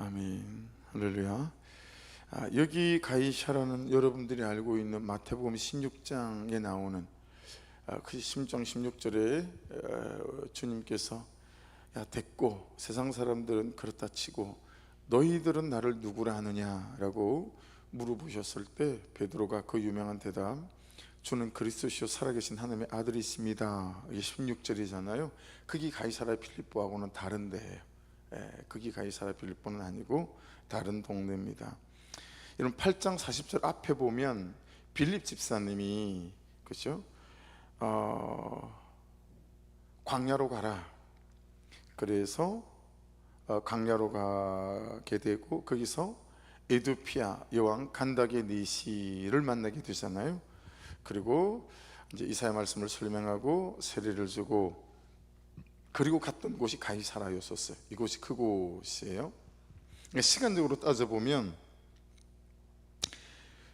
아멘. 할렐루야. 여기 가이샤라는 여러분들이 알고 있는 마태복음 16장에 나오는 그 16장 16절에 주님께서 야 됐고 세상 사람들은 그렇다 치고 너희들은 나를 누구라 하느냐라고 물어보셨을 때 베드로가 그 유명한 대답, 주는 그리스도시요 살아계신 하나님의 아들이십니다. 이게 16절이잖아요. 그게 가이사라 필립보하고는 다른데, 그게 가이사라 필립보는 아니고 다른 동네입니다. 이런 8장 40절 앞에 보면 빌립 집사님이 그죠? 광야로 가라. 그래서 광야로 가게 되고 거기서 에두피아 여왕 간다게 니시를 만나게 되잖아요. 그리고 이제 이사야 말씀을 설명하고 세례를 주고 그리고 갔던 곳이 가이사라였었어요. 이곳이 그곳이에요. 시간적으로 따져보면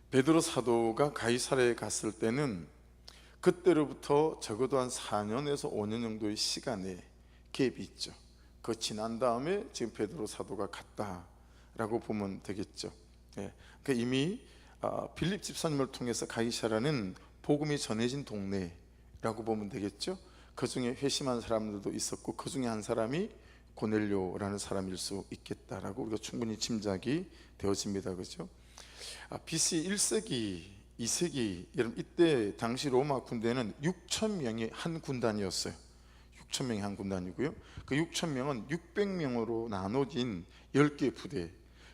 베드로 사도가 가이사라에 갔을 때는 그때로부터 적어도 한 4년에서 5년 정도의 시간의 갭이 있죠. 그 지난 다음에 지금 베드로 사도가 갔다라고 보면 되겠죠. 그러니까 이미 빌립 집사님을 통해서 가이사라는 복음이 전해진 동네라고 보면 되겠죠. 그 중에 회심한 사람들도 있었고 그 중에 한 사람이 고넬료라는 사람일 수 있겠다라고 우리가 충분히 짐작이 되어집니다. 그죠? BC 1세기, 2세기 여러분 이때 당시 로마 군대는 6,000명의 한 군단이었어요. 6,000명의 한 군단이고요. 그 6,000명은 600명으로 나눠진 10개 부대,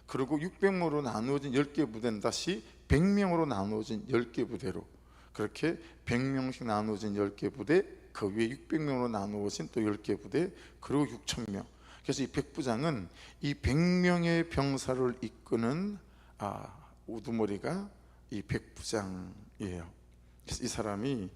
그리고 600명으로 나누어진 10개 부대는 다시 100명으로 나누어진 10개 부대로, 그렇게 100명씩 나누어진 10개 부대, 그 위에 600명으로 나누어진 또 10개 부대, 그리고 6,000명. 그래서 이 백부장은 이 100명의 병사를 이끄는 우두머리가 이 백부장이에요. 그래서 이 사람이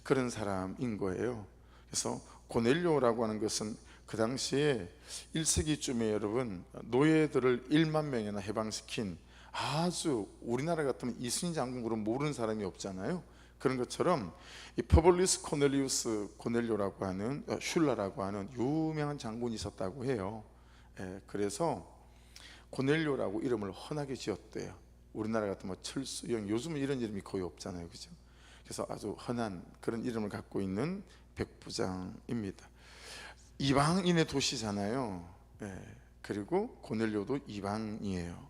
그런 사람인 거예요. 그래서 고넬료라고 하는 것은 그 당시에 1세기쯤에 여러분 노예들을 1만 명이나 해방시킨 아주 우리나라 같으면 이순신 장군 그런 모르는 사람이 없잖아요. 그런 것처럼 이 퍼블리스 코넬리우스 고넬료라고 하는 슐라라고 하는 유명한 장군이 있었다고 해요. 그래서 고넬료라고 이름을 흔하게 지었대요. 우리나라 같으면 철수영, 요즘은 이런 이름이 거의 없잖아요, 그죠? 그래서 아주 흔한 그런 이름을 갖고 있는 백부장입니다. 이방인의 도시잖아요. 그리고 고넬료도 이방이에요.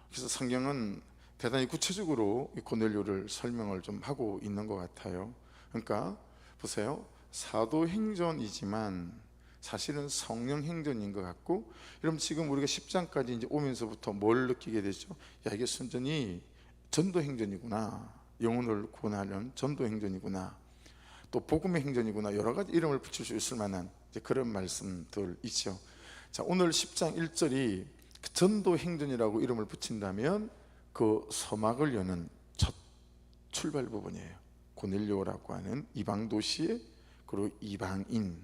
그래서 성경은 대단히 구체적으로 이 고넬료를 설명을 좀 하고 있는 것 같아요. 그러니까 보세요, 사도행전이지만 사실은 성령행전인 것 같고, 여러분 지금 우리가 10장까지 이제 오면서부터 뭘 느끼게 되죠? 야, 이게 순전히 전도행전이구나, 영혼을 구원하려는 전도행전이구나, 또 복음의 행전이구나, 여러 가지 이름을 붙일 수 있을 만한 그런 말씀들 있죠. 자, 오늘 10장 1절이 전도행전이라고 이름을 붙인다면 그 서막을 여는 첫 출발 부분이에요. 고넬료라고 하는 이방 도시에, 그리고 이방인,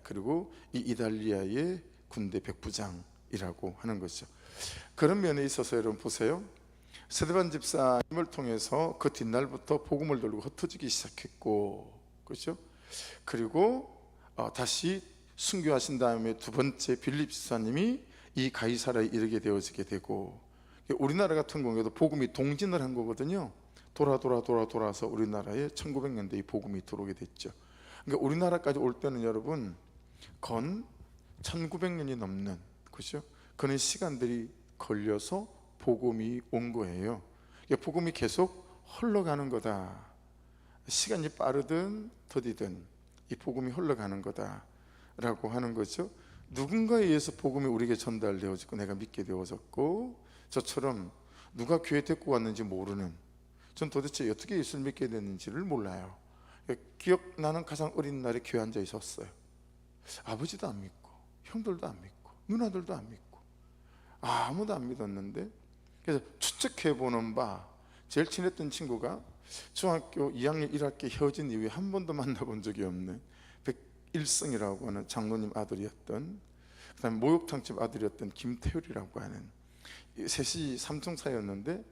그리고 이 이달리아의 군대 백부장이라고 하는 거죠. 그런 면에 있어서 여러분 보세요, 스데반 집사님을 통해서 그 뒷날부터 복음을 돌리고 흩어지기 시작했고, 그렇죠? 그리고 다시 순교하신 다음에 두 번째 빌립 집사님이 이 가이사라에 이르게 되어지게 되고, 우리나라 같은 경우에도 복음이 동진을 한 거거든요. 돌아서 우리나라에 1900년대에 복음이 들어오게 됐죠. 그러니까 우리나라까지 올 때는 여러분 건 1900년이 넘는, 그렇죠? 그런 시간들이 걸려서 복음이 온 거예요. 복음이 계속 흘러가는 거다. 시간이 빠르든 더디든 이 복음이 흘러가는 거다라고 하는 거죠. 누군가에 의해서 복음이 우리에게 전달되어지고 내가 믿게 되어졌고, 저처럼 누가 교회 데리고 왔는지 모르는, 전 도대체 어떻게 예수를 믿게 됐는지를 몰라요. 기억나는 가장 어린 날에 교회 앉아 있었어요. 아버지도 안 믿고 형들도 안 믿고 누나들도 안 믿고 아무도 안 믿었는데, 그래서 추측해보는 바 제일 친했던 친구가 중학교 2학년 1학기 헤어진 이후에 한 번도 만나본 적이 없는 백일성이라고 하는 장로님 아들이었던, 그 다음에 목욕탕집 아들이었던 김태율이라고 하는, 셋이 삼총사였는데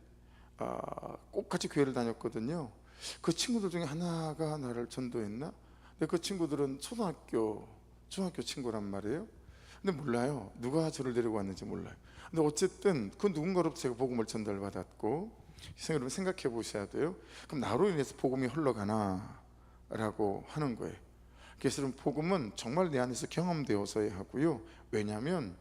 꼭 같이 교회를 다녔거든요. 그 친구들 중에 하나가 나를 전도했나? 근데 그 친구들은 초등학교, 중학교 친구란 말이에요. 근데 몰라요. 누가 저를 데리고 왔는지 몰라요. 근데 어쨌든 그 누군가로부터 제가 복음을 전달받았고, 여러분 생각해 보셔야 돼요. 그럼 나로 인해서 복음이 흘러가나 라고 하는 거예요. 그래서 여러분, 복음은 정말 내 안에서 경험되어서야 하고요. 왜냐하면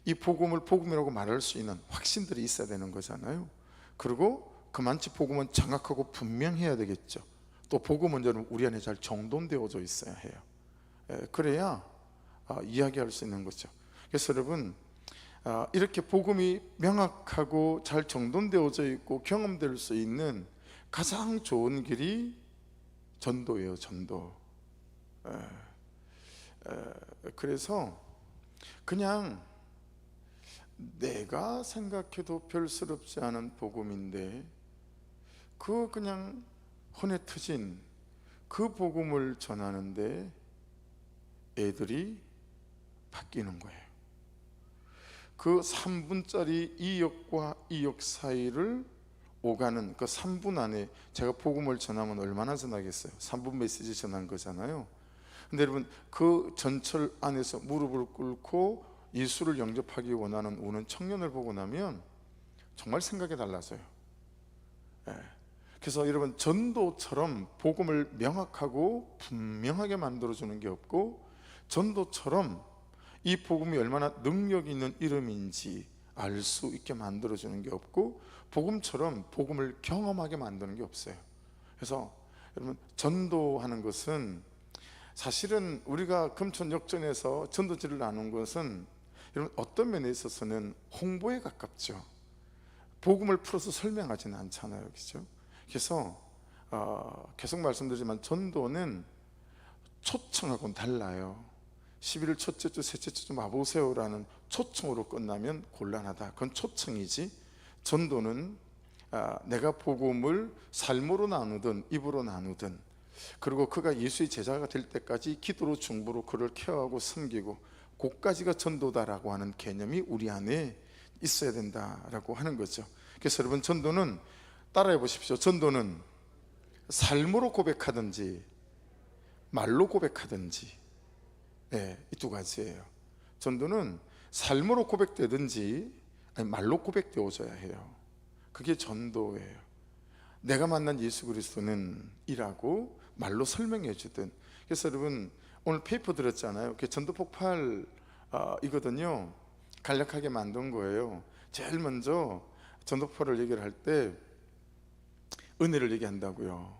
이 복음을 복음이라고 말할 수 있는 확신들이 있어야 되는 거잖아요. 그리고 그만치 복음은 정확하고 분명해야 되겠죠. 또 복음은 여러분 우리 안에 잘 정돈되어져 있어야 해요. 그래야 이야기할 수 있는 거죠. 그래서 여러분, 이렇게 복음이 명확하고 잘 정돈되어져 있고 경험될 수 있는 가장 좋은 길이 전도예요. 전도. 그래서 그냥 내가 생각해도 별스럽지 않은 복음인데 그냥 헌에 터진 그 복음을 전하는데 애들이 바뀌는 거예요. 그 3분짜리 2역과 2역 사이를 오가는 그 3분 안에 제가 복음을 전하면 얼마나 전하겠어요? 3분 메시지 전한 거잖아요. 근데 여러분, 그 전철 안에서 무릎을 꿇고 예수를 영접하기 원하는 오는 청년을 보고 나면 정말 생각이 달라져요. 그래서 여러분, 전도처럼 복음을 명확하고 분명하게 만들어주는 게 없고, 전도처럼 이 복음이 얼마나 능력 있는 이름인지 알 수 있게 만들어주는 게 없고, 복음처럼 복음을 경험하게 만드는 게 없어요. 그래서 여러분, 전도하는 것은 사실은 우리가 금천역전에서 전도지를 나눈 것은 여러분 어떤 면에 있어서는 홍보에 가깝죠. 복음을 풀어서 설명하지는 않잖아요, 그렇죠? 그래서 계속 말씀드리지만 전도는 초청하고는 달라요. 11월 첫째 주, 셋째 주 좀 와보세요라는 초청으로 끝나면 곤란하다. 그건 초청이지, 전도는 내가 복음을 삶으로 나누든 입으로 나누든, 그리고 그가 예수의 제자가 될 때까지 기도로 중보로 그를 케어하고 섬기고, 그까지가 전도다라고 하는 개념이 우리 안에 있어야 된다라고 하는 거죠. 그래서 여러분, 전도는 따라해 보십시오. 전도는 삶으로 고백하든지 말로 고백하든지, 이 두 가지예요. 전도는 삶으로 고백되든지 아니 말로 고백되어져야 해요. 그게 전도예요. 내가 만난 예수 그리스도는 이라고 말로 설명해 주든. 그래서 여러분, 오늘 페이퍼 들었잖아요. 그게 전도 폭발 이거든요. 간략하게 만든 거예요. 제일 먼저 전도 폭발을 얘기를 할 때 은혜를 얘기한다고요.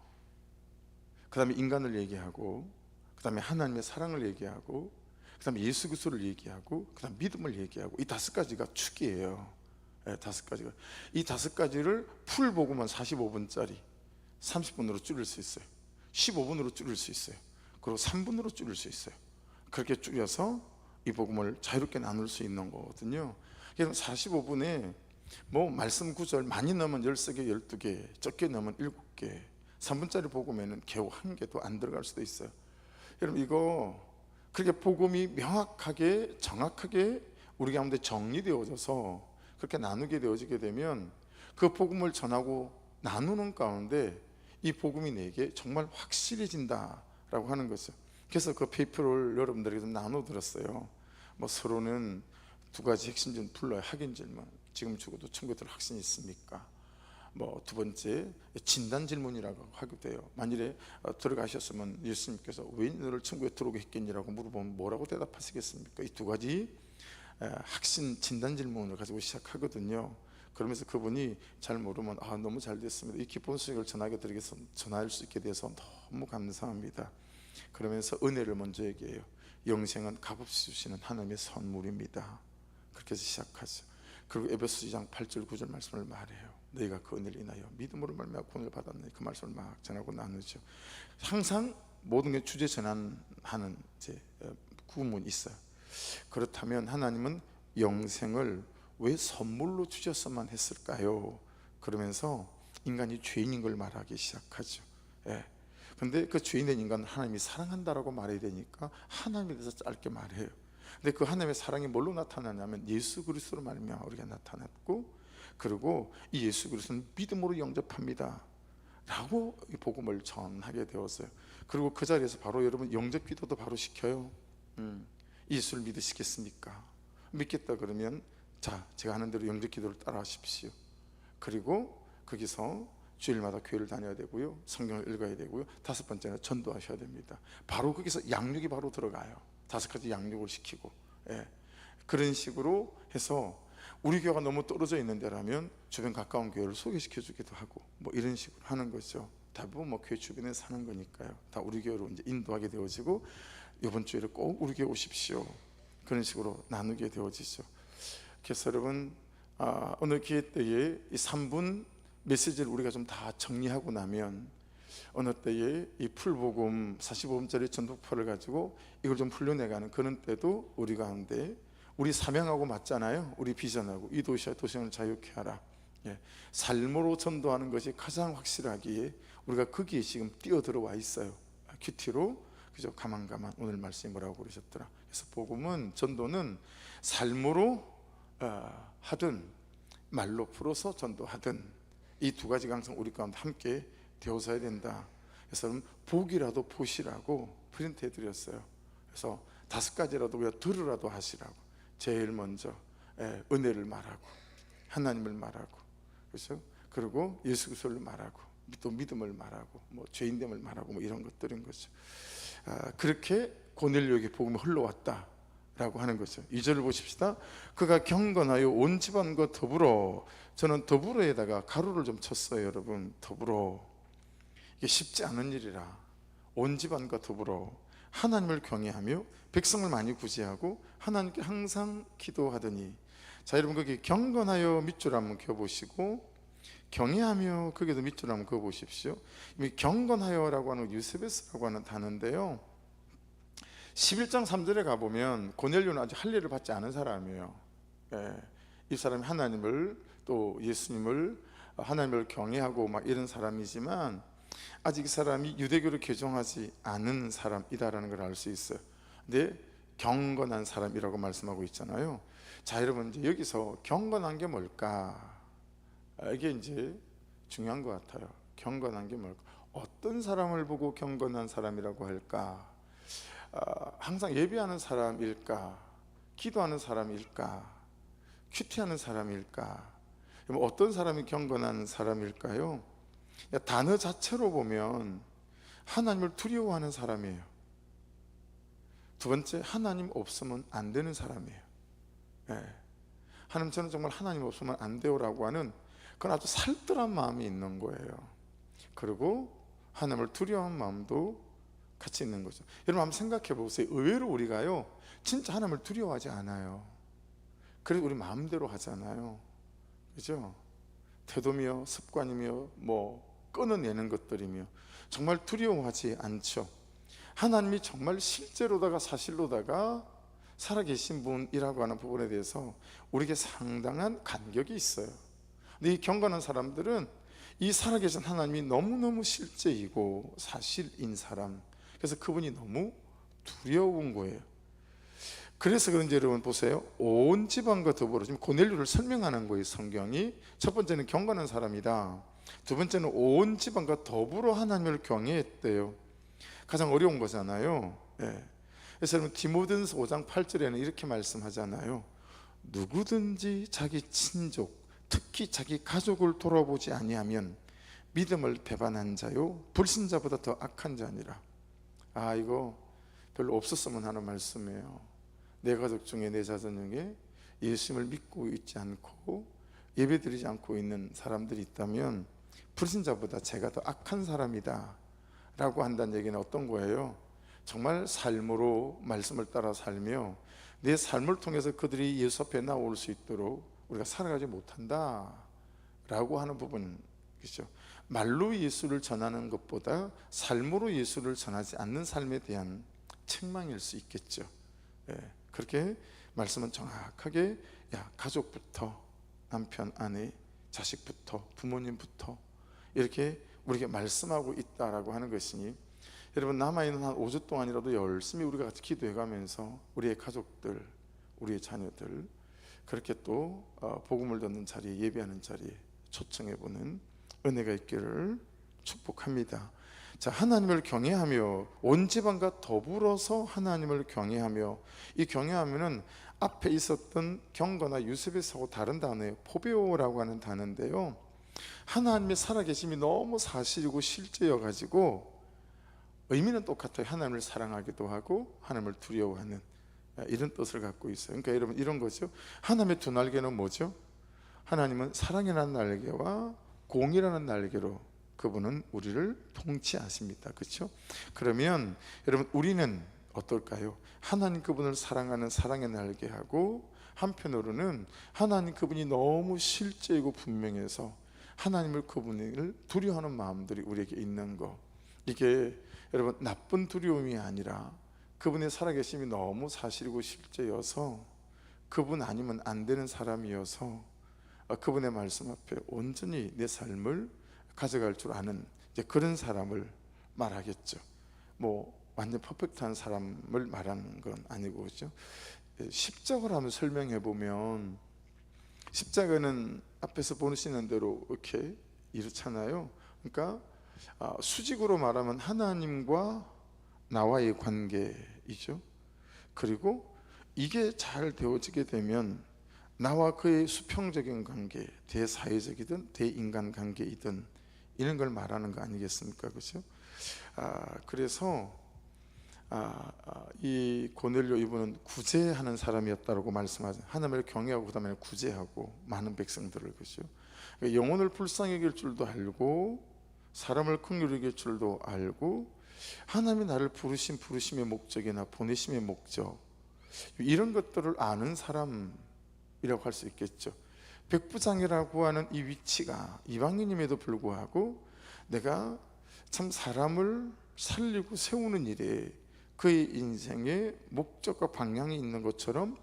그 다음에 인간을 얘기하고, 그 다음에 하나님의 사랑을 얘기하고, 그 다음에 예수 그리스도를 얘기하고, 그 다음에 믿음을 얘기하고, 이 5가지가 축이에요. 5가지가. 이 5가지를 풀 복음은 45분짜리 30분으로 줄일 수 있어요. 15분으로 줄일 수 있어요. 그리고 3분으로 줄일 수 있어요. 그렇게 줄여서 이 복음을 자유롭게 나눌 수 있는 거거든요. 그래서 45분에 뭐 말씀 구절 많이 넣으면 13개, 12개, 적게 넣으면 7개, 3분짜리 복음에는 겨우 1개도 안 들어갈 수도 있어요. 여러분, 이거 그렇게 복음이 명확하게 정확하게 우리 가운데 정리되어져서 그렇게 나누게 되어지게 되면 그 복음을 전하고 나누는 가운데 이 복음이 내게 정말 확실해진다라고 하는 거죠. 그래서 그 페이퍼를 여러분들에게 좀 나눠 들었어요. 뭐 서로는 2가지 핵심 질문 불러요. 확인 질문. 지금 죽어도 천국에 확신이 있습니까? 뭐 2번째 진단 질문이라고 하게 돼요. 만일에 들어가셨으면 예수님께서 왜 너를 천국에 들어오게 했겠니라고 물어보면 뭐라고 대답하시겠습니까? 이 2가지 확신 진단 질문을 가지고 시작하거든요. 그러면서 그분이 잘 모르면 너무 잘 됐습니다. 이 기쁜 소식을 전할 수 있게 돼서 너무 감사합니다. 그러면서 은혜를 먼저 얘기해요. 영생은 값없이 주시는 하나님의 선물입니다. 그렇게 해서 시작하죠. 그리고 에베소 2장 8절 9절 말씀을 말해요. 너희가 그 은혜를 인하여 믿음으로 말미암아 구원을 받았네. 그 말씀을 막 전하고 나누죠. 항상 모든 게 주제 전환하는 구문이 있어요. 그렇다면 하나님은 영생을 왜 선물로 주셨어만 했을까요? 그러면서 인간이 죄인인 걸 말하기 시작하죠. 근데 그 죄인된 인간은 하나님이 사랑한다라고 말해야 되니까 하나님에 대해서 짧게 말해요. 근데 그 하나님의 사랑이 뭘로 나타나냐면 예수 그리스도로 말미암아 우리가 나타났고, 그리고 이 예수 그리스도는 믿음으로 영접합니다 라고 이 복음을 전하게 되었어요. 그리고 그 자리에서 바로 여러분 영접 기도도 바로 시켜요. 예수를 믿으시겠습니까? 믿겠다 그러면 자, 제가 하는 대로 영접 기도를 따라 하십시오. 그리고 거기서 주일마다 교회를 다녀야 되고요, 성경을 읽어야 되고요, 다섯 번째는 전도하셔야 됩니다. 바로 거기서 양육이 바로 들어가요. 다섯 가지 양육을 시키고, 그런 식으로 해서 우리 교회가 너무 떨어져 있는 데라면 주변 가까운 교회를 소개시켜 주기도 하고 뭐 이런 식으로 하는 거죠. 대부분 뭐 교회 주변에 사는 거니까요. 다 우리 교회로 이제 인도하게 되어지고, 이번 주일에 꼭 우리 교회 오십시오, 그런 식으로 나누게 되어지죠. 그래서 여러분, 어느 기회 때에 이 3분 메시지를 우리가 좀 다 정리하고 나면 어느 때에 이 풀복음 45분짜리 전도파를 가지고 이걸 좀 풀려내가는 그런 때도 우리 가운데, 우리 사명하고 맞잖아요. 우리 비전하고 이 도시를 자유케 하라, 삶으로 전도하는 것이 가장 확실하기에 우리가 거기에 지금 뛰어들어와 있어요. 큐티로, 그죠? 가만 오늘 말씀이 뭐라고 그러셨더라. 그래서 복음은, 전도는 삶으로 하든 말로 풀어서 전도하든 이 두 가지가 항상 우리 가운데 함께 되어서야 된다. 그래서 복이라도 보시라고 프린트해 드렸어요. 그래서 다섯 가지라도 우리가 들으라도 하시라고. 제일 먼저 은혜를 말하고, 하나님을 말하고, 그렇죠? 그리고 예수 그리스도를 말하고, 또 믿음을 말하고, 뭐 죄인됨을 말하고, 뭐 이런 것들인 거죠. 그렇게 고넬료에게 복음이 흘러왔다 라고 하는 거죠. 2절을 보십시다. 그가 경건하여 온 집안과 더불어, 저는 더불어에다가 가로를 좀 쳤어요. 여러분, 더불어, 이게 쉽지 않은 일이라. 온 집안과 더불어 하나님을 경외하며 백성을 많이 구제하고 하나님께 항상 기도하더니. 자, 여러분, 거기 경건하여 밑줄 한번 그어보시고, 경외하며 거기도 밑줄 한번 그어보십시오. 이 경건하여라고 하는 유세베스라고 하는 단어인데요, 11장 3절에 가보면 고넬료는 아직 할례를 받지 않은 사람이에요. 이 사람이 하나님을, 또 예수님을, 하나님을 경외하고 막 이런 사람이지만 아직 이 사람이 유대교를 개종하지 않은 사람이다라는 걸 알 수 있어요. 근데 경건한 사람이라고 말씀하고 있잖아요. 자, 여러분, 이제 여기서 경건한 게 뭘까? 이게 이제 중요한 것 같아요. 경건한 게 뭘까? 어떤 사람을 보고 경건한 사람이라고 할까? 항상 예배하는 사람일까? 기도하는 사람일까? 큐티하는 사람일까? 어떤 사람이 경건한 사람일까요? 단어 자체로 보면 하나님을 두려워하는 사람이에요. 두 번째, 하나님 없으면 안 되는 사람이에요. 하나님, 저는 정말 하나님 없으면 안 돼요라고 하는 그건 아주 살뜰한 마음이 있는 거예요. 그리고 하나님을 두려워하는 마음도 같이 있는 거죠. 여러분, 한번 생각해 보세요. 의외로 우리가요, 진짜 하나님을 두려워하지 않아요. 그래서 우리 마음대로 하잖아요. 그죠? 태도며 습관이며 뭐 끊어내는 것들이며 정말 두려워하지 않죠. 하나님이 정말 실제로다가 사실로다가 살아계신 분이라고 하는 부분에 대해서 우리에게 상당한 간격이 있어요. 근데 이 경건한 사람들은 이 살아계신 하나님이 너무너무 실제이고 사실인 사람, 그래서 그분이 너무 두려운 거예요. 그래서 그런지 여러분 보세요. 온 집안과 더불어, 지금 고넬료를 설명하는 거예요, 성경이. 첫 번째는 경건한 사람이다. 두 번째는 온 집안과 더불어 하나님을 경외했대요. 가장 어려운 거잖아요. 그래서 여러분, 디모데전서 5장 8절에는 이렇게 말씀하잖아요. 누구든지 자기 친족, 특히 자기 가족을 돌아보지 아니하면 믿음을 배반한 자요 불신자보다 더 악한 자니라. 이거 별로 없었으면 하는 말씀이에요. 내 가족 중에, 내 자손 중에 예수님을 믿고 있지 않고 예배드리지 않고 있는 사람들이 있다면 불신자보다 제가 더 악한 사람이다 라고 한다는 얘기는 어떤 거예요? 정말 삶으로 말씀을 따라 살며 내 삶을 통해서 그들이 예수 앞에 나올 수 있도록 우리가 살아가지 못한다 라고 하는 부분이죠. 말로 예수를 전하는 것보다 삶으로 예수를 전하지 않는 삶에 대한 책망일 수 있겠죠. 그렇게 말씀은 정확하게, 가족부터, 남편, 아내, 자식부터, 부모님부터 이렇게 우리에게 말씀하고 있다라고 하는 것이니, 여러분, 남아있는 한 5주 동안이라도 열심히 우리가 같이 기도해가면서 우리의 가족들, 우리의 자녀들 그렇게 또 복음을 듣는 자리에, 예배하는 자리에 초청해보는 은혜가 있기를 축복합니다. 자, 하나님을 경외하며 온 집안과 더불어서 하나님을 경외하며, 이 경외하면은 앞에 있었던 경거나 유세베스하고 다른 단어예요. 포베오라고 하는 단어인데요, 하나님의 살아계심이 너무 사실이고 실제여 가지고 의미는 똑같아요. 하나님을 사랑하기도 하고 하나님을 두려워하는 이런 뜻을 갖고 있어요. 그러니까 여러분, 이런 거죠. 하나님의 두 날개는 뭐죠? 하나님은 사랑이라는 날개와 공의라는 날개로 그분은 우리를 통치하십니다. 그렇죠? 그러면 여러분, 우리는 어떨까요? 하나님 그분을 사랑하는 사랑의 날개하고, 한편으로는 하나님 그분이 너무 실제이고 분명해서 하나님을, 그분을 두려워하는 마음들이 우리에게 있는 거, 이게 여러분 나쁜 두려움이 아니라 그분의 살아계심이 너무 사실이고 실제여서, 그분 아니면 안 되는 사람이어서 그분의 말씀 앞에 온전히 내 삶을 가져갈 줄 아는 이제 그런 사람을 말하겠죠. 뭐 완전 퍼펙트한 사람을 말하는 건 아니고, 그렇죠? 십자가를 한번 설명해 보면, 십자가는 앞에서 보시는 대로 이렇게 이렇잖아요. 그러니까 수직으로 말하면 하나님과 나와의 관계이죠. 그리고 이게 잘 되어지게 되면 나와 그의 수평적인 관계, 대사회적이든 대인간 관계이든 이런 걸 말하는 거 아니겠습니까? 그렇죠? 그래서 이 고넬료 이분은 구제하는 사람이었다고 말씀하죠. 하나님을 경외하고 그 다음에 구제하고 많은 백성들을, 그죠? 그러니까 영혼을 불쌍히 여길 줄도 알고 사람을 긍휼히 여길 줄도 알고, 하나님이 나를 부르심의 목적이나 보내심의 목적, 이런 것들을 아는 사람이라고 할 수 있겠죠. 백부장이라고 하는 이 위치가 이방인임에도 불구하고 내가 참 사람을 살리고 세우는 일에 그의 인생의 목적과 방향이 있는 것처럼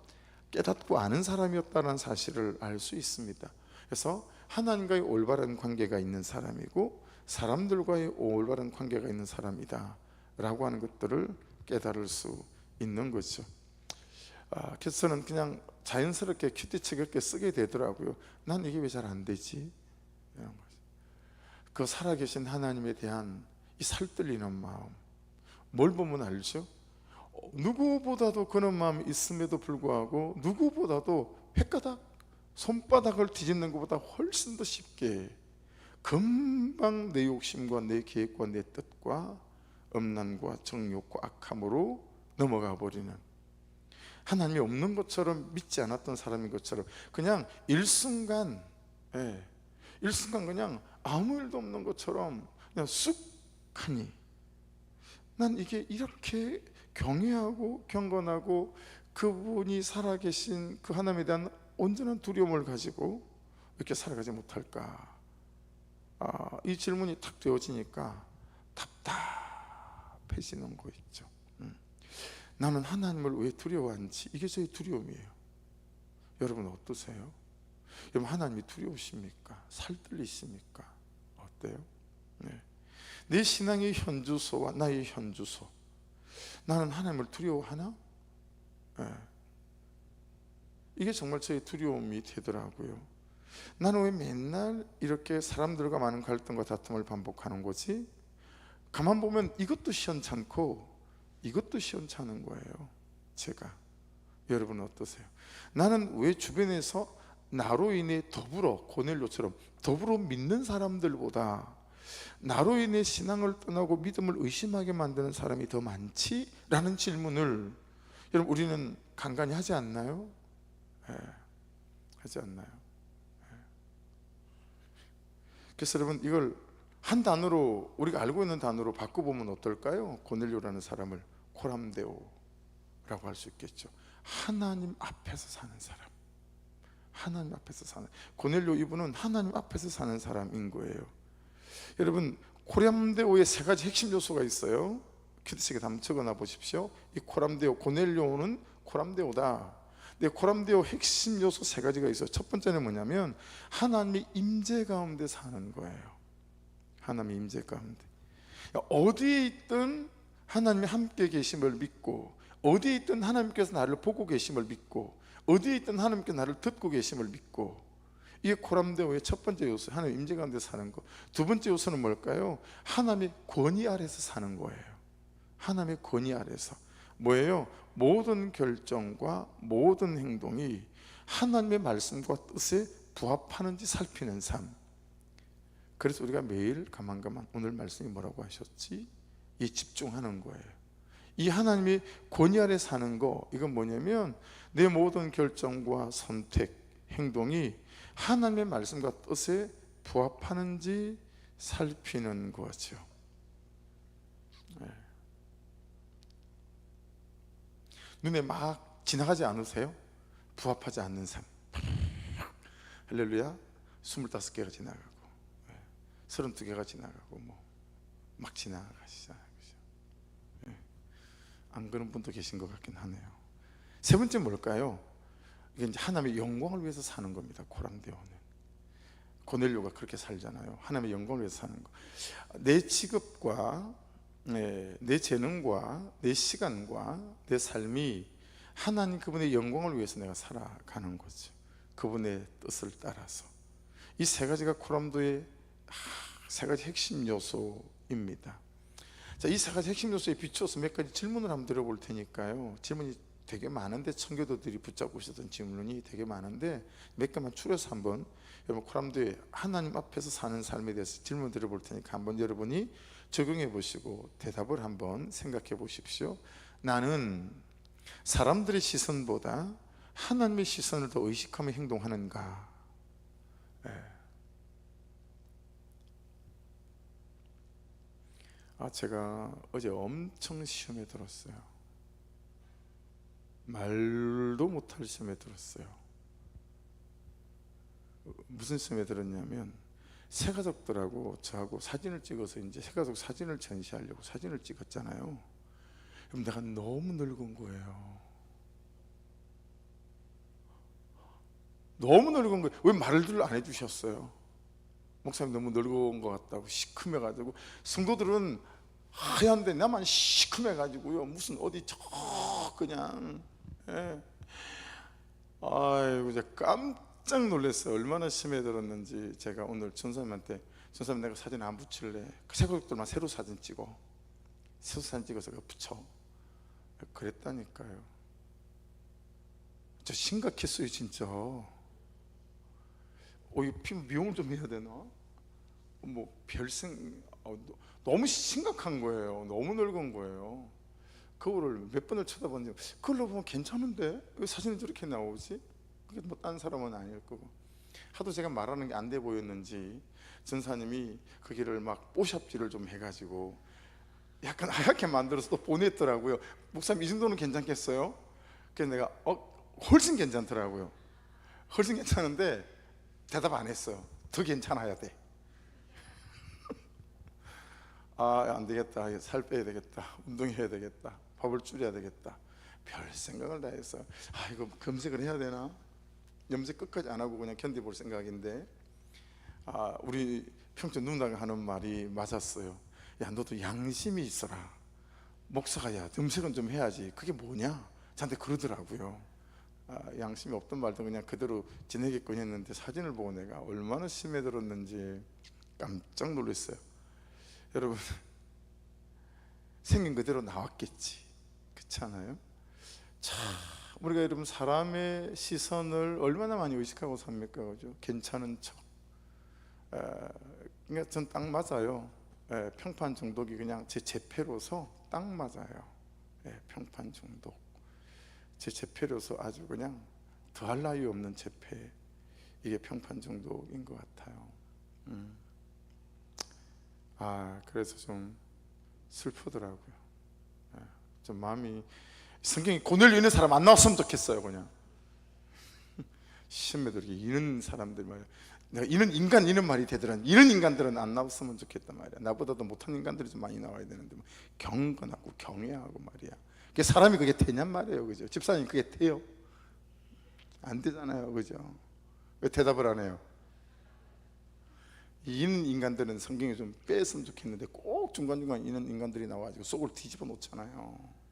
깨닫고 아는 사람이었다는 사실을 알 수 있습니다. 그래서 하나님과의 올바른 관계가 있는 사람이고 사람들과의 올바른 관계가 있는 사람이다 라고 하는 것들을 깨달을 수 있는 거죠. 그래서 저는 그냥 자연스럽게 큐티책 이렇게 쓰게 되더라고요. 난 이게 왜 잘 안 되지? 이런 거죠. 그 살아계신 하나님에 대한 이 살뜰리는 마음, 뭘 보면 알죠? 누구보다도 그런 마음이 있음에도 불구하고 누구보다도 헷가닥 손바닥을 뒤집는 것보다 훨씬 더 쉽게 금방 내 욕심과 내 계획과 내 뜻과 음란과 정욕과 악함으로 넘어가 버리는, 하나님이 없는 것처럼 믿지 않았던 사람인 것처럼 그냥 일순간 그냥 아무 일도 없는 것처럼 그냥 쑥하니, 난 이게 이렇게 경외하고 경건하고 그분이 살아계신 그 하나님에 대한 온전한 두려움을 가지고 이렇게 살아가지 못할까? 이 질문이 탁 되어지니까 답답해지는 거 있죠. 나는 하나님을 왜 두려워하는지, 이게 저의 두려움이에요. 여러분 어떠세요? 여러분 하나님이 두려우십니까? 살뜰리십니까? 어때요? 내 신앙의 현주소와 나의 현주소, 나는 하나님을 두려워하나? 이게 정말 저의 두려움이 되더라고요. 나는 왜 맨날 이렇게 사람들과 많은 갈등과 다툼을 반복하는 거지? 가만 보면 이것도 시원찮고 이것도 시원찮은 거예요. 제가, 여러분 어떠세요? 나는 왜 주변에서 나로 인해 더불어, 고넬료처럼 더불어 믿는 사람들보다 나로 인해 신앙을 떠나고 믿음을 의심하게 만드는 사람이 더 많지? 라는 질문을 여러분 우리는 간간히 하지 않나요? 하지 않나요? 그래서 여러분 이걸 한 단어로, 우리가 알고 있는 단어로 바꿔보면 어떨까요? 고넬료라는 사람을 코람데오라고 할 수 있겠죠. 하나님 앞에서 사는 사람, 하나님 앞에서 사는, 고넬료 이분은 하나님 앞에서 사는 사람인 거예요. 여러분 코람데오에 세 가지 핵심 요소가 있어요. 큐티책에 한번 적어놔 보십시오. 이 코람데오, 고넬료는 코람데오다. 근데 코람데오 핵심 요소 세 가지가 있어요. 첫 번째는 뭐냐면 하나님의 임재 가운데 사는 거예요. 하나님의 임재 가운데, 어디에 있든 하나님이 함께 계심을 믿고, 어디에 있든 하나님께서 나를 보고 계심을 믿고, 어디에 있든 하나님께 나를 듣고 계심을 믿고, 이게 고람대오의 첫 번째 요소, 하나님 임재 가운데 사는 거. 두 번째 요소는 뭘까요? 하나님의 권위 아래서 사는 거예요. 하나님의 권위 아래서. 뭐예요? 모든 결정과 모든 행동이 하나님의 말씀과 뜻에 부합하는지 살피는 삶. 그래서 우리가 매일 가만가만 오늘 말씀이 뭐라고 하셨지? 이 집중하는 거예요. 이 하나님의 권위 아래 사는 거, 이건 뭐냐면 내 모든 결정과 선택, 행동이 하나님의 말씀과 뜻에 부합하는지 살피는 거죠. 네. 눈에 막 지나가지 않으세요? 부합하지 않는 삶. 할렐루야. 25개가 지나가고 32개가 지나가고 막 지나가시잖아요. 안 그런 분도 계신 것 같긴 하네요. 세 번째 뭘까요? 이게 이제 하나님의 영광을 위해서 사는 겁니다. 고람대오는. 고넬료가 그렇게 살잖아요. 하나님의 영광을 위해서 사는 거. 내 직업과 내 재능과 내 시간과 내 삶이 하나님 그분의 영광을 위해서 내가 살아가는 거죠. 그분의 뜻을 따라서. 이 세 가지가 고람도의 세 가지 핵심 요소입니다. 자, 이 세 가지 핵심 요소에 비추어서 몇 가지 질문을 한번 드려볼 테니까요. 질문이 되게 많은데, 청교도들이 붙잡고 있었던 질문이 되게 많은데 몇 개만 추려서 한번 여러분 고람도의 하나님 앞에서 사는 삶에 대해서 질문 드려볼 테니까 한번 여러분이 적용해 보시고 대답을 한번 생각해 보십시오. 나는 사람들의 시선보다 하나님의 시선을 더 의식하며 행동하는가? 제가 어제 엄청 시험에 들었어요. 말도 못할 시험에 들었어요. 무슨 시험에 들었냐면 새 가족들하고 저하고 사진을 찍어서 이제 새 가족 사진을 전시하려고 사진을 찍었잖아요. 그럼 내가 너무 늙은 거예요. 너무 늙은 거예요. 왜 말을 안 해주셨어요? 목사님 너무 늙은 것 같다고 시큼해가지고. 성도들은 하얀데 나만 시큼해가지고요. 무슨 어디 저 그냥 아이고 제가 깜짝 놀랐어요. 얼마나 심해 들었는지. 제가 오늘 전사님한테 전사님 내가 사진 안 붙일래? 그 새가족들만 새로 사진 찍어. 새로 사진 찍어서 붙여. 그랬다니까요. 저 심각했어요 진짜. 이 피부 미용을 좀 해야 되나? 별생 너무 심각한 거예요. 너무 늙은 거예요. 거울을 몇 번을 쳐다봤는데 그걸로 보면 괜찮은데 왜 사진이 저렇게 나오지? 그게 딴 사람은 아닐 거고. 하도 제가 말하는 게 안 돼 보였는지 전사님이 거기를 막 뽀샵질을 좀 해가지고 약간 하얗게 만들어서 또 보냈더라고요. 목사님 이 정도는 괜찮겠어요? 그래서 내가 훨씬 괜찮더라고요. 훨씬 괜찮은데 대답 안 했어요. 더 괜찮아야 돼. 안 되겠다. 살 빼야 되겠다. 운동해야 되겠다. 밥을 줄여야 되겠다. 별 생각을 다 했어요. 이거 검색을 해야 되나? 염색 끝까지 안 하고 그냥 견뎌볼 생각인데 우리 평촌 누나가 하는 말이 맞았어요. 야 너도 양심이 있어라. 목사가 야 염색은 좀 해야지. 그게 뭐냐? 저한테 그러더라고요. 양심이 없던 말도 그냥 그대로 지내겠거니 했는데 사진을 보고 내가 얼마나 심해 들었는지 깜짝 놀랐어요. 여러분 생긴 그대로 나왔겠지. 그렇지 않아요? 참 우리가 여러분 사람의 시선을 얼마나 많이 의식하고 삽니까? 그죠? 괜찮은 척. 그러니까 전 딱 맞아요. 평판 중독이 그냥 제 재패로서 딱 맞아요. 평판 중독. 제 재패로서 아주 그냥 더할 나위 없는 재패. 이게 평판 중독인 것 같아요. 그래서 좀 슬프더라고요. 좀 마음이, 성경에 고넬료 있는 사람 안 나왔으면 좋겠어요. 그냥 시험에도 이런 사람들 말이야. 내가 이런 인간 이런 말이 되더라. 이런 인간들은 안 나왔으면 좋겠단 말이야. 나보다도 못한 인간들이 좀 많이 나와야 되는데 경건하고 경외하고 말이야. 그게 사람이 그게 되냔 말이에요. 그죠? 집사님 그게 돼요? 안 되잖아요. 그죠? 왜 대답을 안 해요? 이런 인간들은 성경에 좀 뺐으면 좋겠는데 꼭 중간중간 이런 인간들이 나와가지고 속을 뒤집어 놓잖아요.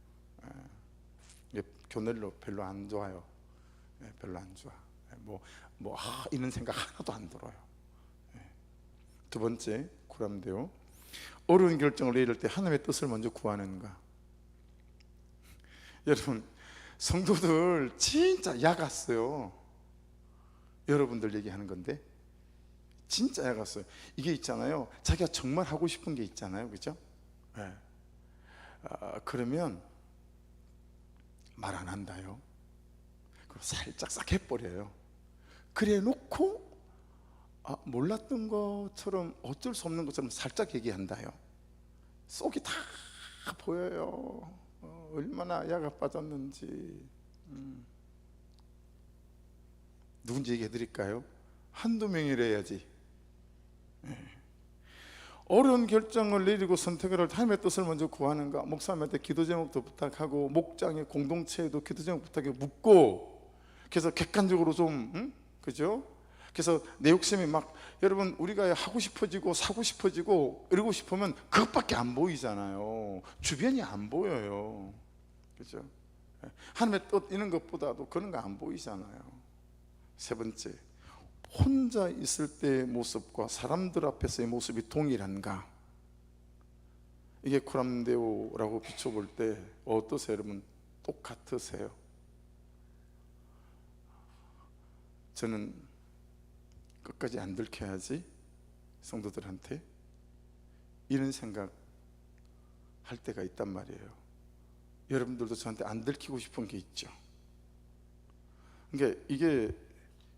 교넬료 별로 안 좋아요. 별로 안 좋아. 이런 생각 하나도 안 들어요. 두 번째, 고람되오. 어려운 결정을 내릴 때 하나님의 뜻을 먼저 구하는가. 여러분, 성도들 진짜 약았어요. 여러분들 얘기하는 건데 진짜 약았어요. 이게 있잖아요, 자기가 정말 하고 싶은 게 있잖아요, 그죠? 네. 그러면 말 안 한다요. 그럼 살짝 싹 해버려요. 그래 놓고 몰랐던 것처럼, 어쩔 수 없는 것처럼 살짝 얘기한다요. 속이 다 보여요. 얼마나 야가 빠졌는지. 누군지 얘기해 드릴까요? 한두 명이래야지. 어려운 결정을 내리고 선택을 할 때 하나님의 뜻을 먼저 구하는가. 목사님한테 기도 제목도 부탁하고, 목장의 공동체에도 기도 제목 부탁해 묻고, 그래서 객관적으로 좀 그죠? 그래서 내 욕심이 막, 여러분, 우리가 하고 싶어지고 사고 싶어지고 이러고 싶으면 그것밖에 안 보이잖아요. 주변이 안 보여요, 그죠? 하나님의 뜻 이런 것보다도 그런 거 안 보이잖아요. 세 번째, 혼자 있을 때의 모습과 사람들 앞에서의 모습이 동일한가. 이게 고람데오라고 비춰볼 때 어떠세요, 여러분? 똑같으세요? 저는 끝까지 안 들켜야지 성도들한테 이런 생각 할 때가 있단 말이에요. 여러분들도 저한테 안 들키고 싶은 게 있죠. 그러니까 이게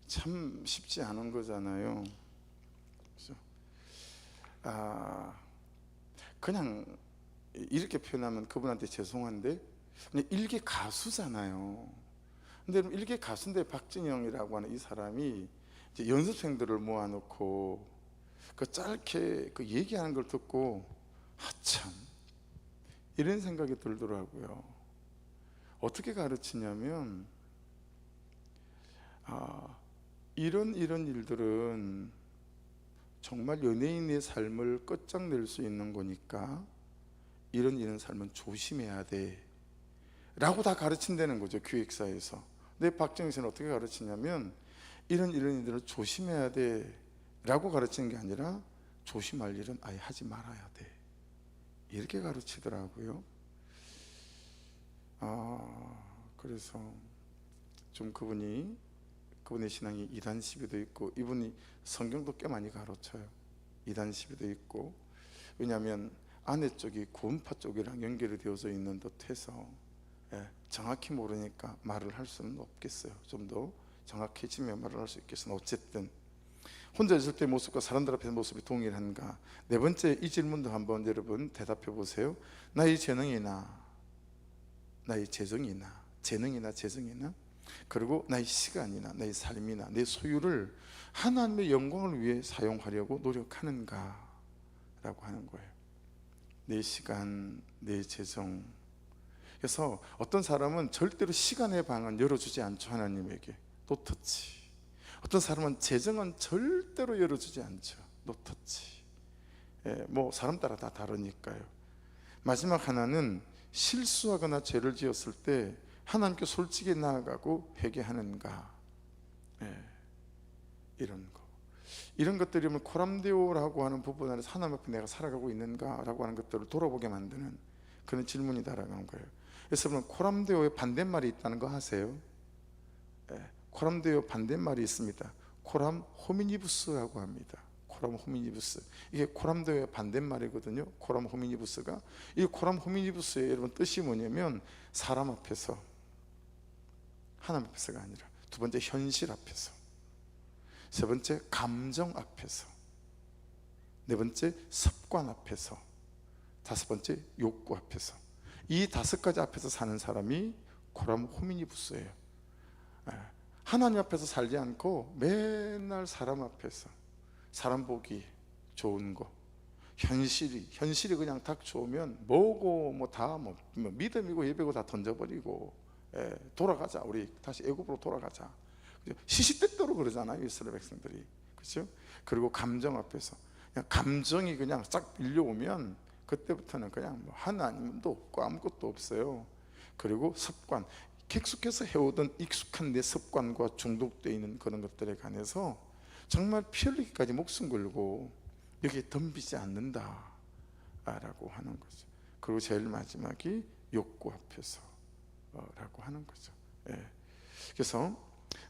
참 쉽지 않은 거잖아요. 그렇죠? 그냥 이렇게 표현하면 그분한테 죄송한데, 그냥 일개 가수잖아요. 근데 일개 가수인데 박진영이라고 하는 이 사람이 이제 연습생들을 모아놓고 그 짧게 그 얘기하는 걸 듣고 참 이런 생각이 들더라고요. 어떻게 가르치냐면, 이런 일들은 정말 연예인의 삶을 끝장낼 수 있는 거니까 이런 삶은 조심해야 돼 라고 다 가르친다는 거죠, 기획사에서. 근데 박정희 씨는 어떻게 가르치냐면, 이런 일들은 조심해야 돼 라고 가르치는 게 아니라 조심할 일은 아예 하지 말아야 돼, 이렇게 가르치더라고요. 그래서 좀 그분의 신앙이 이단 시비도 있고, 이분이 성경도 꽤 많이 가르쳐요. 이단 시비도 있고. 왜냐하면 아내 쪽이 구원파 쪽이랑 연결이 되어져 있는 듯해서 정확히 모르니까 말을 할 수는 없겠어요. 좀 더 정확해지면 말을 할 수 있겠으나, 어쨌든 혼자 있을 때 모습과 사람들 앞에서 모습이 동일한가. 네 번째, 이 질문도 한번 여러분 대답해 보세요. 나의 재능이나 재능이나 그리고 나의 시간이나 나의 삶이나 내 소유를 하나님의 영광을 위해 사용하려고 노력하는가 라고 하는 거예요. 내 시간, 내 재정. 그래서 어떤 사람은 절대로 시간의 방은 열어주지 않죠, 하나님에게. 노터치. 어떤 사람은 재정은 절대로 열어주지 않죠, 노터치. 사람 따라 다 다르니까요. 마지막 하나는 실수하거나 죄를 지었을 때 하나님께 솔직히 나아가고 회개하는가. 이런 것들이 고람데오라고 하는 부분 안에서 하나님 앞에 내가 살아가고 있는가라고 하는 것들을 돌아보게 만드는 그런 질문이다라는 거예요. 그래서 여러분, 고람데오의 반대말이 있다는 거 아세요? 고람데오 반대말이 있습니다. 코람 호미니부스라고 합니다. 코람 호미니부스. 이게 고람데오의 반대말이거든요. 코람 호미니부스가. 이 코람 호미니부스의 여러분 뜻이 뭐냐면, 사람 앞에서, 하나님 앞에서가 아니라, 두 번째 현실 앞에서, 세 번째 감정 앞에서, 네 번째 습관 앞에서, 다섯 번째 욕구 앞에서, 이 다섯 가지 앞에서 사는 사람이 코람 호미니부스예요. 하나님 앞에서 살지 않고 맨날 사람 앞에서, 사람 보기 좋은 거, 현실이 그냥 딱 좋으면 뭐고 다 믿음이고 예배고 다 던져버리고, 돌아가자, 우리 다시 애굽으로 돌아가자, 시시때때로 그러잖아요, 이스라엘 백성들이. 그렇죠? 그리고 감정 앞에서 그냥 감정이 그냥 싹 밀려오면 그때부터는 그냥 하나님도 없고 아무것도 없어요. 그리고 습관, 계속해서 해오던 익숙한 내 습관과 중독되어 있는 그런 것들에 관해서 정말 피 흘리기까지 목숨 걸고 여기에 덤비지 않는다 라고 하는 거죠. 그리고 제일 마지막이 욕구 앞에서 라고 하는 거죠. 예. 그래서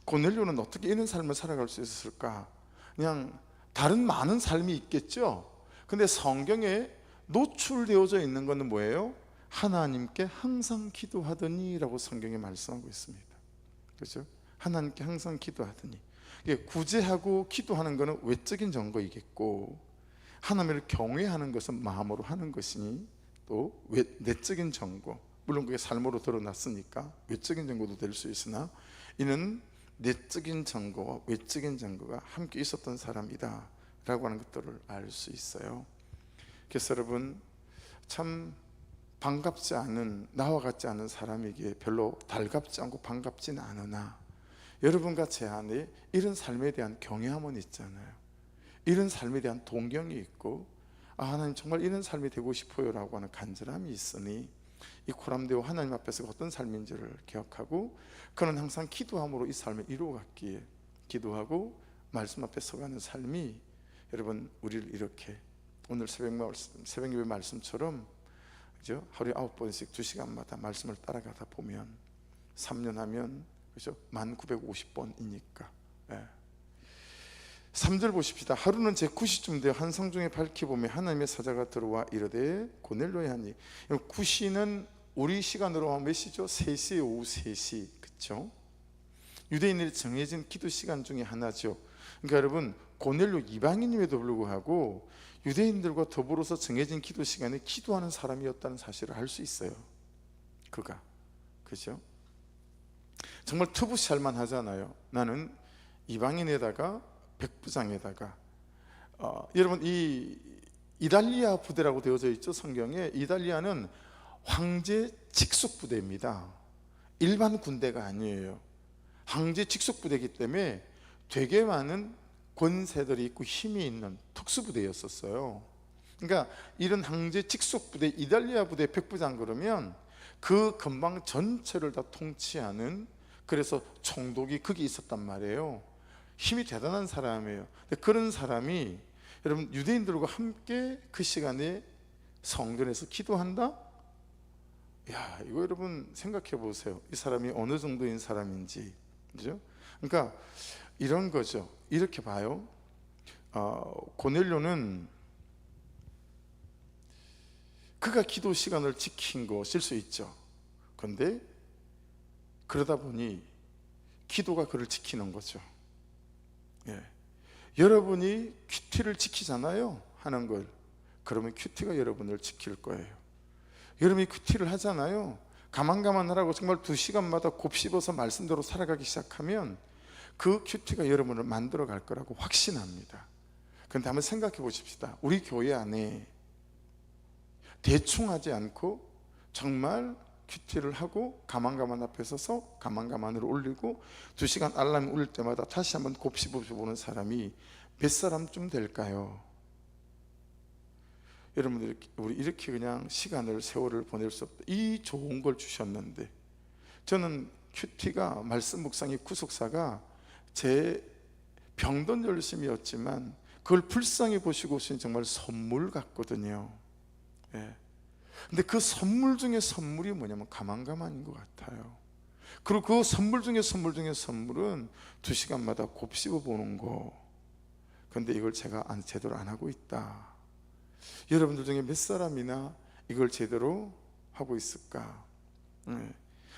고넬료는 어떻게 이런 삶을 살아갈 수 있었을까? 그냥 다른 많은 삶이 있겠죠. 근데 성경에 노출되어져 있는 것은 뭐예요? 하나님께 항상 기도하더니 라고 성경에 말씀하고 있습니다. 그렇죠? 하나님께 항상 기도하더니, 구제하고 기도하는 것은 외적인 증거이겠고, 하나님을 경외하는 것은 마음으로 하는 것이니 또 내적인 증거, 물론 그게 삶으로 드러났으니까 외적인 증거도 될 수 있으나 이는 내적인 증거와 외적인 증거가 함께 있었던 사람이다 라고 하는 것들을 알 수 있어요. 그래서 여러분, 참 반갑지 않은, 나와 같지 않은 사람에게 별로 달갑지 않고 반갑지는 않으나 여러분과 제 안에 이런 삶에 대한 경외함은 있잖아요. 이런 삶에 대한 동경이 있고, 하나님 정말 이런 삶이 되고 싶어요 라고 하는 간절함이 있으니 이 코람데오 하나님 앞에서 어떤 삶인지를 기억하고, 그는 항상 기도함으로 이 삶을 이루어갔기에 기도하고 말씀 앞에 서가는 삶이, 여러분 우리를 이렇게 오늘 새벽 예배 말씀처럼, 그죠? 하루에 9번씩 2시간마다 말씀을 따라가다 보면 3년 하면, 그죠? 1950번이니까. 예. 3절 보십시다. 하루는 제 9시쯤 되어 한 성중에 밝히 보며 하나님의 사자가 들어와 이르되 고넬료야 하니. 9시는 우리 시간으로 하면 몇 시죠? 3시, 오후 3시. 그렇죠? 유대인들이 정해진 기도 시간 중에 하나죠. 그러니까 여러분, 고넬료 이방인임에도 불구하고 유대인들과 더불어서 정해진 기도 시간에 기도하는 사람이었다는 사실을 알 수 있어요. 그가. 그죠? 정말 터부시할만 하잖아요. 나는 이방인에다가 백부장에다가 여러분, 이 이달리아 부대라고 되어져 있죠. 성경에 이달리아는 황제 직속 부대입니다. 일반 군대가 아니에요. 황제 직속 부대이기 때문에 되게 많은 권세들이 있고 힘이 있는 특수부대였었어요. 그러니까 이런 황제 직속 부대, 이달리아 부대 백부장 그러면 그 근방 전체를 다 통치하는, 그래서 총독이 거기 있었단 말이에요. 힘이 대단한 사람이에요. 그런 사람이 여러분 유대인들과 함께 그 시간에 성전에서 기도한다? 야, 이거 여러분 생각해 보세요. 이 사람이 어느 정도인 사람인지. 그죠? 그러니까 이런 거죠. 이렇게 봐요. 고넬료는 그가 기도 시간을 지킨 것일 수 있죠. 그런데 그러다 보니 기도가 그를 지키는 거죠. 예. 여러분이 큐티를 지키잖아요, 하는 걸. 그러면 큐티가 여러분을 지킬 거예요. 여러분이 큐티를 하잖아요. 가만가만하라고 정말 2시간마다 곱씹어서 말씀대로 살아가기 시작하면 그 큐티가 여러분을 만들어 갈 거라고 확신합니다. 그런데 한번 생각해 보십시다. 우리 교회 안에 대충 하지 않고 정말 큐티를 하고 가만가만 앞에 서서 가만가만을 올리고 2시간 알람이 울릴 때마다 다시 한번 곱씹어보는 사람이 몇 사람쯤 될까요? 여러분들, 우리 이렇게 그냥 시간을, 세월을 보낼 수 없다. 이 좋은 걸 주셨는데, 저는 큐티가, 말씀 묵상의 구속사가 제 병든 열심이었지만 그걸 불쌍히 보시고 오신 정말 선물 같거든요. 예. 근데 그 선물 중에 선물이 뭐냐면 가만가만인 것 같아요. 그리고 그 선물 중에 선물은 2시간마다 곱씹어 보는 거. 그런데 이걸 제가 제대로 안 하고 있다. 여러분들 중에 몇 사람이나 이걸 제대로 하고 있을까?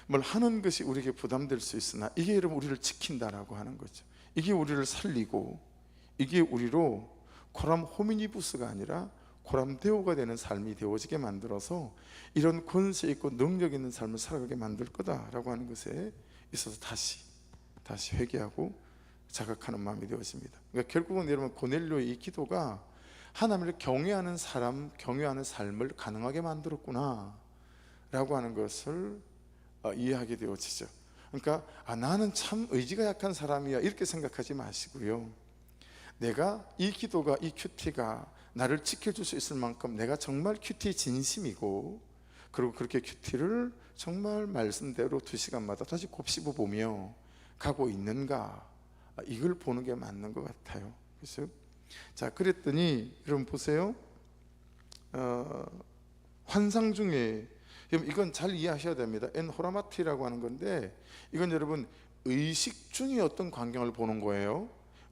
뭘 하는 것이 우리에게 부담될 수 있으나 이게 여러분 우리를 지킨다라고 하는 거죠. 이게 우리를 살리고, 이게 우리로 코람 호미니부스가 아니라 코람 데오가 되는 삶이 되어지게 만들어서 이런 권세 있고 능력 있는 삶을 살아가게 만들 거다라고 하는 것에 있어서 다시 회개하고 자각하는 마음이 되어집니다. 그러니까 결국은 여러분, 고넬료의 이 기도가 하나님을 경외하는 사람, 경외하는 삶을 가능하게 만들었구나 라고 하는 것을 이해하게 되어지죠. 그러니까 나는 참 의지가 약한 사람이야, 이렇게 생각하지 마시고요. 내가 이 기도가, 이 큐티가 나를 지켜줄 수 있을 만큼 내가 정말 큐티의 진심이고, 그리고 그렇게 큐티를 정말 말씀대로 2시간마다 다시 곱씹어 보며 가고 있는가, 이걸 보는 게 맞는 것 같아요. 그렇죠? 자, 그랬더니 여러분 보세요. 환상 중에, 여러분 이건 잘 이해하셔야 됩니다. 엔호라마티라고 하는 건데, 이건 여러분 의식 중에 어떤 광경을 보는 거예요.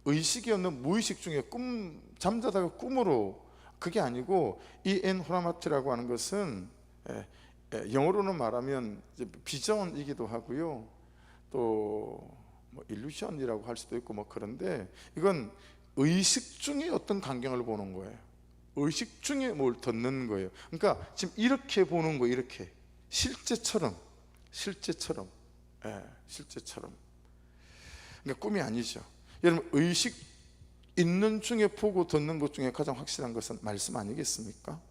의식이 없는 무의식 중에 잠자다가 꿈으로, 그게 아니고, 이 엔호라마티라고 하는 것은 영어로는 말하면 비전이기도 하고요, 또 뭐 일루션이라고 할 수도 있고 뭐 그런데, 이건 의식 중에 어떤 광경을 보는 거예요. 의식 중에 뭘 듣는 거예요. 그러니까 지금 이렇게 보는 거, 이렇게 실제처럼. 그러니까 꿈이 아니죠. 여러분 의식 있는 중에 보고 듣는 것 중에 가장 확실한 것은 말씀 아니겠습니까?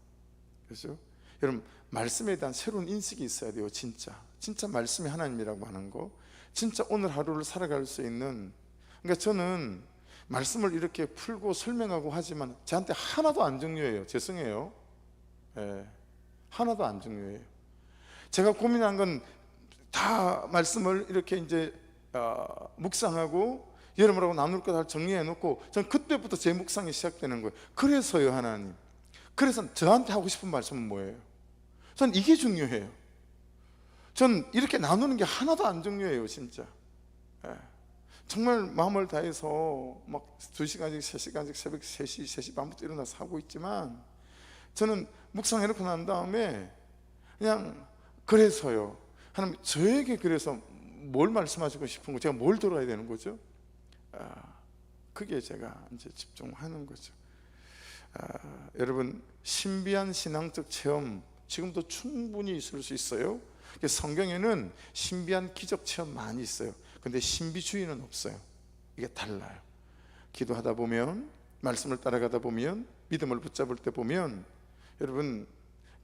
그렇죠? 여러분 말씀에 대한 새로운 인식이 있어야 돼요. 진짜 말씀이 하나님이라고 하는 거, 진짜 오늘 하루를 살아갈 수 있는. 그러니까 저는 말씀을 이렇게 풀고 설명하고 하지만 저한테 하나도 안 중요해요. 죄송해요. 하나도 안 중요해요. 제가 고민한 건 다 말씀을 이렇게 이제 묵상하고 여러분하고 나눌 거 다 정리해 놓고, 전 그때부터 제 묵상이 시작되는 거예요. 그래서요, 하나님, 그래서 저한테 하고 싶은 말씀은 뭐예요? 전 이게 중요해요. 전 이렇게 나누는 게 하나도 안 중요해요, 진짜. 정말 마음을 다해서 막 2시간씩 3시간씩 새벽 3시, 3시 반부터 일어나서 하고 있지만, 저는 묵상해놓고 난 다음에 그냥 그래서요, 하나님 저에게 그래서 뭘 말씀하시고 싶은 거, 제가 뭘 들어야 되는 거죠? 그게 제가 이제 집중하는 거죠. 여러분 신비한 신앙적 체험 지금도 충분히 있을 수 있어요. 성경에는 신비한 기적 체험 많이 있어요. 근데 신비주의는 없어요. 이게 달라요. 기도하다 보면, 말씀을 따라가다 보면, 믿음을 붙잡을 때 보면, 여러분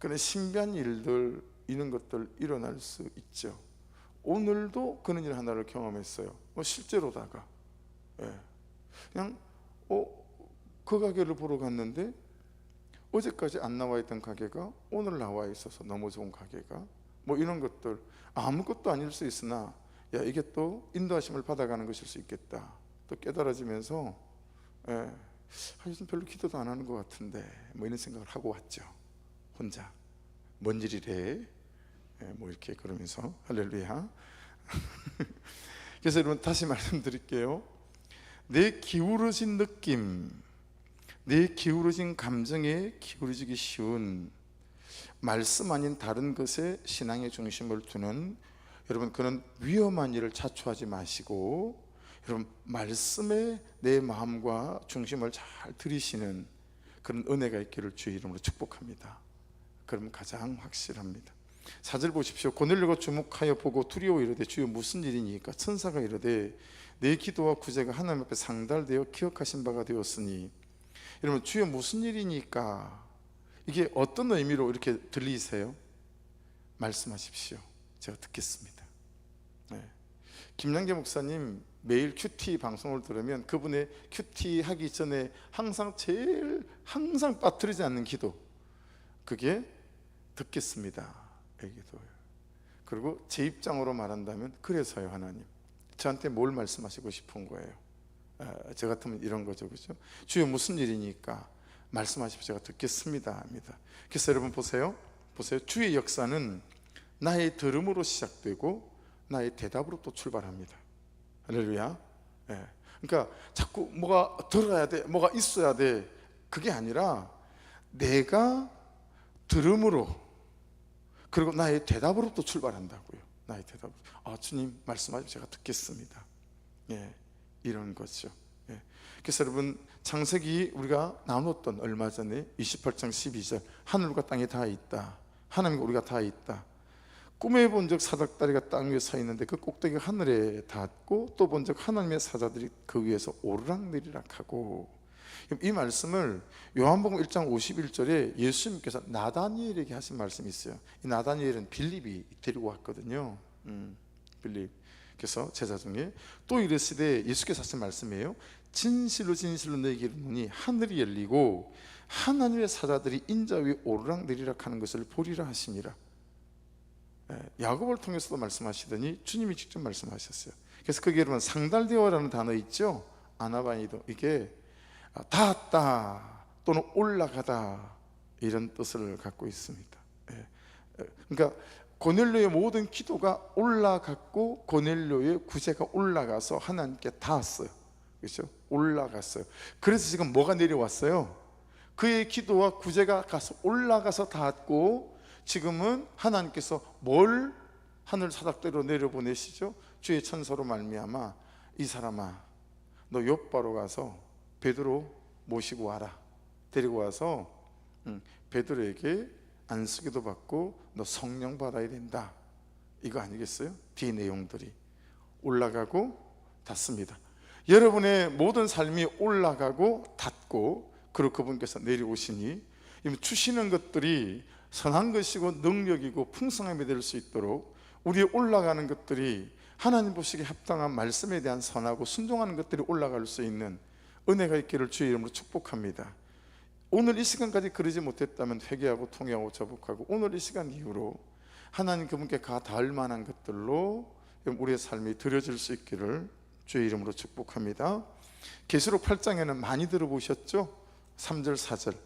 그런 신비한 일들, 이런 것들 일어날 수 있죠. 오늘도 그런 일 하나를 경험했어요. 실제로다가 그냥 그 가게를 보러 갔는데 어제까지 안 나와 있던 가게가 오늘 나와 있어서 너무 좋은 가게가, 뭐 이런 것들 아무것도 아닐 수 있으나, 야 이게 또 인도하심을 받아가는 것일 수 있겠다 또 깨달아지면서, 요즘 별로 기도도 안 하는 것 같은데 뭐 이런 생각을 하고 왔죠. 혼자 뭔 일이래, 뭐 이렇게 그러면서 할렐루야. 그래서 여러분 다시 말씀드릴게요. 내 기울어진 느낌, 내 기울어진 감정에 기울어지기 쉬운 말씀 아닌 다른 것에 신앙의 중심을 두는, 여러분 그런 위험한 일을 자초하지 마시고, 여러분 말씀에 내 마음과 중심을 잘 들이시는 그런 은혜가 있기를 주의 이름으로 축복합니다. 그럼 가장 확실합니다. 4절 보십시오. 고넬료가 주목하여 보고 두려워 이르되 주여 무슨 일이니까? 천사가 이르되 내 기도와 구제가 하나님 앞에 상달되어 기억하신 바가 되었으니. 여러분 주여 무슨 일이니까, 이게 어떤 의미로 이렇게 들리세요? 말씀하십시오. 제가 듣겠습니다. 김양재 목사님 매일 큐티 방송을 들으면 그분의 큐티 하기 전에 항상 빠뜨리지 않는 기도, 그게 듣겠습니다 이 기도예요. 그리고 제 입장으로 말한다면, 그래서요 하나님 저한테 뭘 말씀하시고 싶은 거예요? 저 같으면 이런 거죠, 그렇죠? 주여 무슨 일이니까 말씀하십시오, 제가 듣겠습니다 합니다. 그래서 여러분 보세요. 주의 역사는 나의 들음으로 시작되고 나의 대답으로 또 출발합니다. 할렐루야. 그러니까 자꾸 뭐가 들어야 돼, 뭐가 있어야 돼, 그게 아니라 내가 들음으로, 그리고 나의 대답으로 또 출발한다고요. 나의 대답으로, 주님 말씀하시면 제가 듣겠습니다. 이런 거죠. 그래서 여러분 창세기 우리가 나눴던, 얼마 전에 28장 12절 하늘과 땅에 다 있다, 하나님과 우리가 다 있다. 꿈에 본 적 사닥다리가 땅 위에 서 있는데 그 꼭대기가 하늘에 닿았고, 또 본 적 하나님의 사자들이 그 위에서 오르락내리락 하고. 이 말씀을 요한복음 1장 51절에 예수님께서 나다니엘에게 하신 말씀이 있어요. 이 나다니엘은 빌립이 데리고 왔거든요. 빌립. 그래서 제자 중에 또 이르시되, 예수께서 하신 말씀이에요. 진실로 진실로 너희에게 이르노니 하늘이 열리고 하나님의 사자들이 인자 위에 오르락내리락 하는 것을 보리라 하시니라. 야곱을 통해서도 말씀하시더니 주님이 직접 말씀하셨어요. 그래서 거기에 여러분 상달되어라는 단어 있죠. 아나바이도 이게 닿았다 또는 올라가다 이런 뜻을 갖고 있습니다. 그러니까 고넬료의 모든 기도가 올라갔고 고넬료의 구제가 올라가서 하나님께 닿았어요. 그렇죠? 올라갔어요. 그래서 지금 뭐가 내려왔어요? 그의 기도와 구제가 가서 올라가서 닿았고 지금은 하나님께서 뭘 하늘 사닥대로 내려보내시죠? 주의 천사로 말미암아 이 사람아 너 요바로 가서 베드로 모시고 와라. 데리고 와서 베드로에게 안수기도 받고 너 성령 받아야 된다. 이거 아니겠어요? 뒤 내용들이 올라가고 닿습니다. 여러분의 모든 삶이 올라가고 닿고 그리고 그분께서 내려오시니 주시는 것들이 선한 것이고 능력이고 풍성함이 될 수 있도록 우리의 올라가는 것들이 하나님 보시기에 합당한 말씀에 대한 선하고 순종하는 것들이 올라갈 수 있는 은혜가 있기를 주의 이름으로 축복합니다. 오늘 이 시간까지 그러지 못했다면 회개하고 통회하고 자복하고 오늘 이 시간 이후로 하나님 그분께 가 닿을 만한 것들로 우리의 삶이 드려질 수 있기를 주의 이름으로 축복합니다. 계시록 8장에는 많이 들어보셨죠? 3절 4절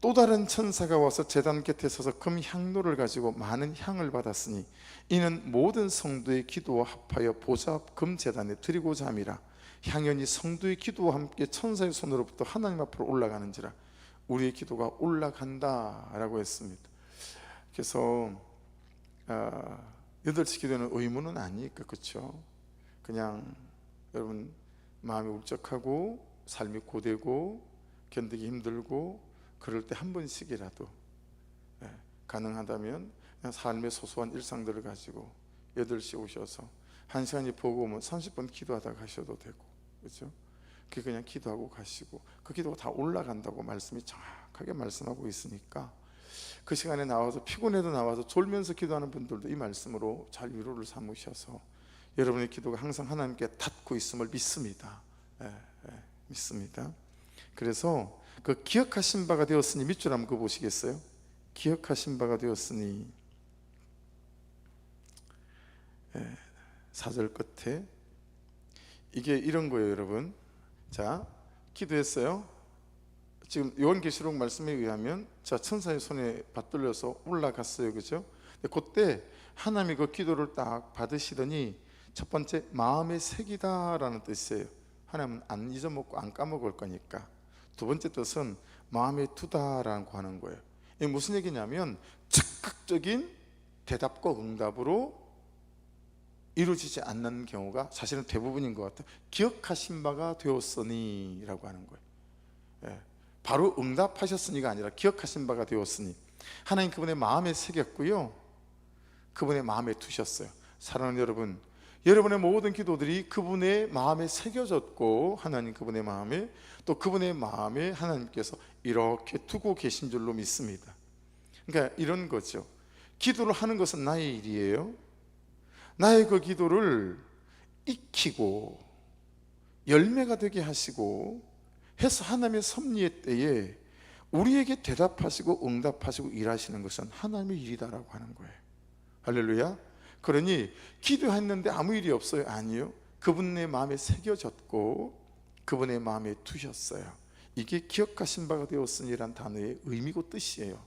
또 다른 천사가 와서 제단 곁에 서서 금 향로를 가지고 많은 향을 받았으니 이는 모든 성도의 기도와 합하여 보좌 앞 금 제단에 드리고자 함이라. 향연이 성도의 기도와 함께 천사의 손으로부터 하나님 앞으로 올라가는지라. 우리의 기도가 올라간다 라고 했습니다. 그래서 8시 기도는 의무는 아니니까, 그렇죠? 그냥 여러분 마음이 울적하고 삶이 고되고 견디기 힘들고 그럴 때 한 번씩이라도 가능하다면 그냥 삶의 소소한 일상들을 가지고 8시 오셔서 1시간이 보고 오면 30분 기도하다 가셔도 되고, 그렇죠? 그냥 기도하고 가시고 그 기도가 다 올라간다고 말씀이 정확하게 말씀하고 있으니까 그 시간에 나와서 피곤해도 나와서 졸면서 기도하는 분들도 이 말씀으로 잘 위로를 삼으셔서 여러분의 기도가 항상 하나님께 닿고 있음을 믿습니다. 믿습니다. 그래서 그 기억하신 바가 되었으니 밑줄 한번 보시겠어요? 기억하신 바가 되었으니 4절 끝에 이게 이런 거예요, 여러분. 자, 기도했어요. 지금 요한계시록 말씀에 의하면 자, 천사의 손에 받들려서 올라갔어요, 그죠? 그때 하나님이 그 기도를 딱 받으시더니 첫 번째 마음의 색이다라는 뜻이에요. 하나님은 안 잊어먹고 안 까먹을 거니까. 두 번째 뜻은 마음에 두다라고 하는 거예요. 이게 무슨 얘기냐면 즉각적인 대답과 응답으로 이루어지지 않는 경우가 사실은 대부분인 것 같아요. 기억하신 바가 되었으니 라고 하는 거예요. 바로 응답하셨으니가 아니라 기억하신 바가 되었으니 하나님 그분의 마음에 새겼고요, 그분의 마음에 두셨어요. 사랑하는 여러분, 여러분의 모든 기도들이 그분의 마음에 새겨졌고 하나님 그분의 마음에 또 그분의 마음에 하나님께서 이렇게 두고 계신 줄로 믿습니다. 그러니까 이런 거죠. 기도를 하는 것은 나의 일이에요. 나의 그 기도를 익히고 열매가 되게 하시고 해서 하나님의 섭리의 때에 우리에게 대답하시고 응답하시고 일하시는 것은 하나님의 일이다라고 하는 거예요. 할렐루야. 그러니 기도했는데 아무 일이 없어요? 아니요. 그분의 마음에 새겨졌고 그분의 마음에 두셨어요. 이게 기억하신 바가 되었으니란 단어의 의미고 뜻이에요.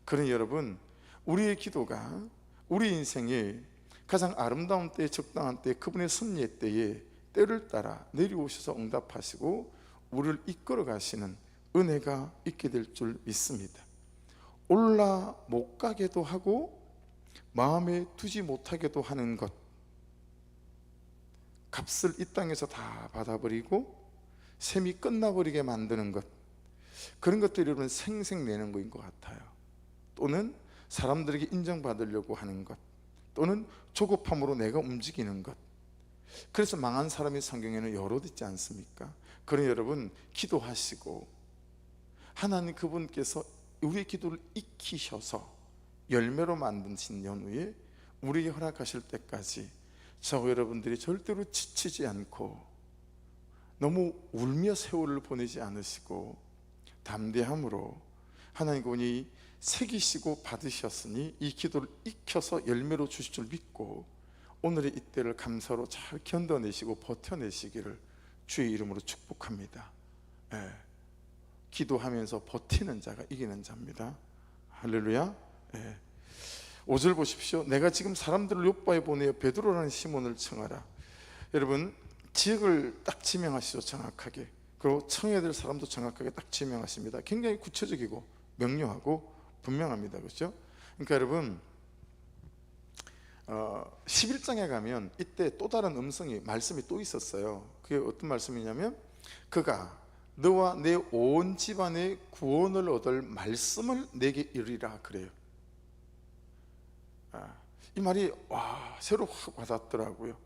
그러니 여러분, 우리의 기도가 우리 인생에 가장 아름다운 때, 적당한 때, 그분의 섭리의 때에 때를 따라 내려오셔서 응답하시고 우리를 이끌어 가시는 은혜가 있게 될 줄 믿습니다. 올라 못 가게도 하고 마음에 두지 못하게도 하는 것, 값을 이 땅에서 다 받아버리고 셈이 끝나버리게 만드는 것, 그런 것들이 여러분 생색내는 것인 것 같아요. 또는 사람들에게 인정받으려고 하는 것, 또는 조급함으로 내가 움직이는 것. 그래서 망한 사람이 성경에는 여럿 있지 않습니까? 그러니 여러분, 기도하시고 하나님 그분께서 우리의 기도를 익히셔서 열매로 만드신 연후에 우리에게 허락하실 때까지 저 여러분들이 절대로 지치지 않고 너무 울며 세월을 보내지 않으시고 담대함으로 하나님 그분이 새기시고 받으셨으니 이 기도를 익혀서 열매로 주실 줄 믿고 오늘의 이때를 감사로 잘 견뎌내시고 버텨내시기를 주의 이름으로 축복합니다. 기도하면서 버티는 자가 이기는 자입니다. 할렐루야. 5절 보십시오. 내가 지금 사람들을 요바에 보내어 베드로라는 시몬을 청하라. 여러분 지역을 딱 지명하시죠. 정확하게. 그리고 청해야 될 사람도 정확하게 딱 지명하십니다. 굉장히 구체적이고 명료하고 분명합니다. 그렇죠? 그러니까 여러분 11장에 가면 이때 또 다른 말씀이 또 있었어요. 그게 어떤 말씀이냐면 그가 너와 내 온 집안의 구원을 얻을 말씀을 내게 이르리라 그래요. 이 말이 새로 확 와닿더라고요.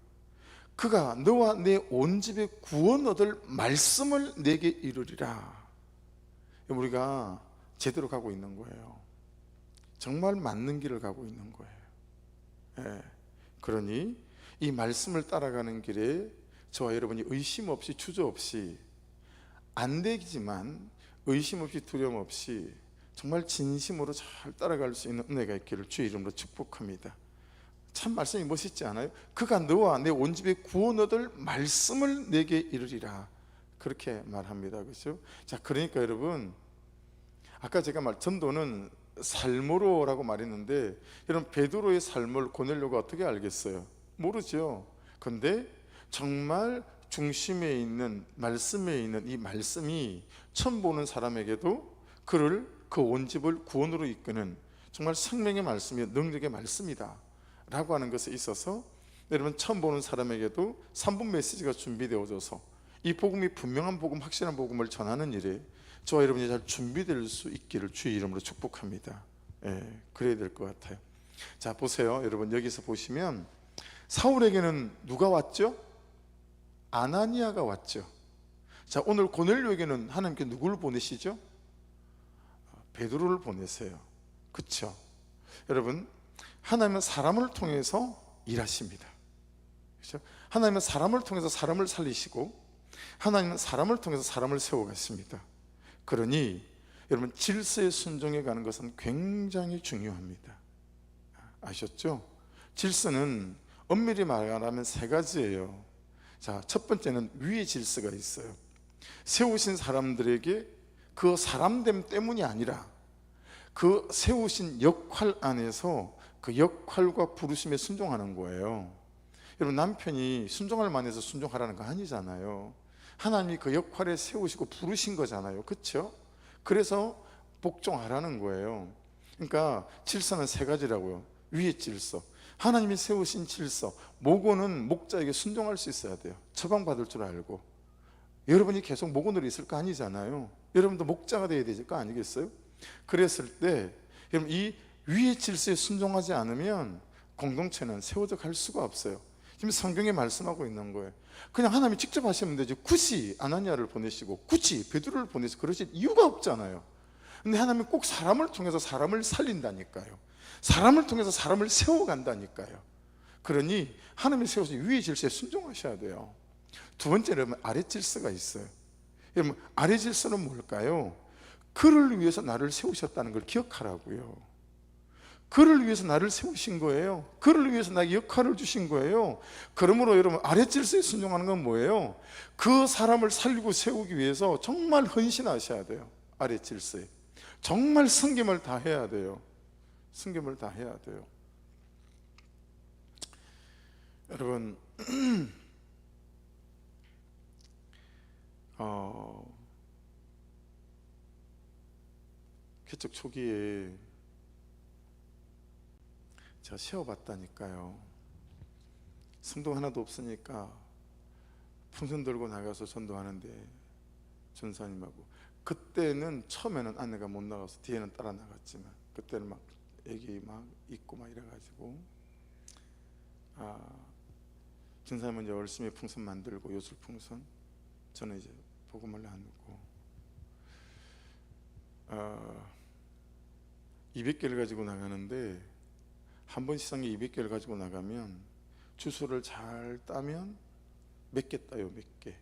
그가 너와 내 온 집의 구원 얻을 말씀을 내게 이르리라. 우리가 제대로 가고 있는 거예요. 정말 맞는 길을 가고 있는 거예요. 그러니 이 말씀을 따라가는 길에 저와 여러분이 의심 없이 주저 없이 안 되지만 의심 없이 두려움 없이 정말 진심으로 잘 따라갈 수 있는 은혜가 있기를 주의 이름으로 축복합니다. 참 말씀이 멋있지 않아요? 그가 너와 내 온 집에 구원 얻을 말씀을 내게 이르리라 그렇게 말합니다. 그렇죠? 자, 그러니까 여러분 아까 제가 전도는 삶으로라고 말했는데 여러분 베드로의 삶을 고넬료가 어떻게 알겠어요? 모르죠. 근데 정말 중심에 있는 말씀에 있는 이 말씀이 처음 보는 사람에게도 그를 그 온 집을 구원으로 이끄는 정말 생명의 말씀이 능력의 말씀이다 라고 하는 것에 있어서 여러분 처음 보는 사람에게도 3분 메시지가 준비되어져서 이 복음이 분명한 복음, 확실한 복음을 전하는 일에 저와 여러분이 잘 준비될 수 있기를 주의 이름으로 축복합니다. 그래야 될 것 같아요. 자, 보세요. 여러분 여기서 보시면 사울에게는 누가 왔죠? 아나니아가 왔죠. 자, 오늘 고넬료에게는 하나님께 누구를 보내시죠? 베드로를 보내세요. 그렇죠? 여러분 하나님은 사람을 통해서 일하십니다. 그렇죠? 하나님은 사람을 통해서 사람을 살리시고 하나님은 사람을 통해서 사람을 세워가십니다. 그러니 여러분 질서에 순종해 가는 것은 굉장히 중요합니다. 아셨죠? 질서는 엄밀히 말하면 세 가지예요. 자, 첫 번째는 위의 질서가 있어요. 세우신 사람들에게 그 사람됨 때문이 아니라 그 세우신 역할 안에서 그 역할과 부르심에 순종하는 거예요. 여러분 남편이 순종할 만해서 순종하라는 거 아니잖아요. 하나님이 그 역할에 세우시고 부르신 거잖아요. 그렇죠? 그래서 복종하라는 거예요. 그러니까 질서는 세 가지라고요. 위의 질서, 하나님이 세우신 질서. 목원은 목자에게 순종할 수 있어야 돼요. 처방받을 줄 알고. 여러분이 계속 목원으로 있을 거 아니잖아요. 여러분도 목자가 되어야 될 거 아니겠어요? 그랬을 때 여러분 이 위의 질서에 순종하지 않으면 공동체는 세워져 갈 수가 없어요. 지금 성경에 말씀하고 있는 거예요. 그냥 하나님이 직접 하시면 되지 굳이 아나니아를 보내시고 굳이 베드로를 보내서 그러실 이유가 없잖아요. 근데 하나님은 꼭 사람을 통해서 사람을 살린다니까요. 사람을 통해서 사람을 세워간다니까요. 그러니 하나님이 세우신 위의 질서에 순종하셔야 돼요. 두 번째는 아래 질서가 있어요. 여러분 아래 질서는 뭘까요? 그를 위해서 나를 세우셨다는 걸 기억하라고요. 그를 위해서 나를 세우신 거예요. 그를 위해서 나에게 역할을 주신 거예요. 그러므로 여러분 아래 질서에 순종하는 건 뭐예요? 그 사람을 살리고 세우기 위해서 정말 헌신하셔야 돼요. 아래 질서에 정말 섬김을 다 해야 돼요. 섬김을 다 해야 돼요. 여러분 개척 초기에 제가 세워봤다니까요. 성도 하나도 없으니까 풍선 들고 나가서 전도하는데 전사님하고 그때는 처음에는 아내가 못 나가서 뒤에는 따라 나갔지만 그때는 막 애기 막 있고 막 이래가지고 전사님은 이제 열심히 풍선 만들고 요술 풍선, 저는 이제 복음을 나누고 200개를 가지고 나가는데 한 번 시상에 200개를 가지고 나가면 주소를 잘 따면 몇 개 따요. 몇 개.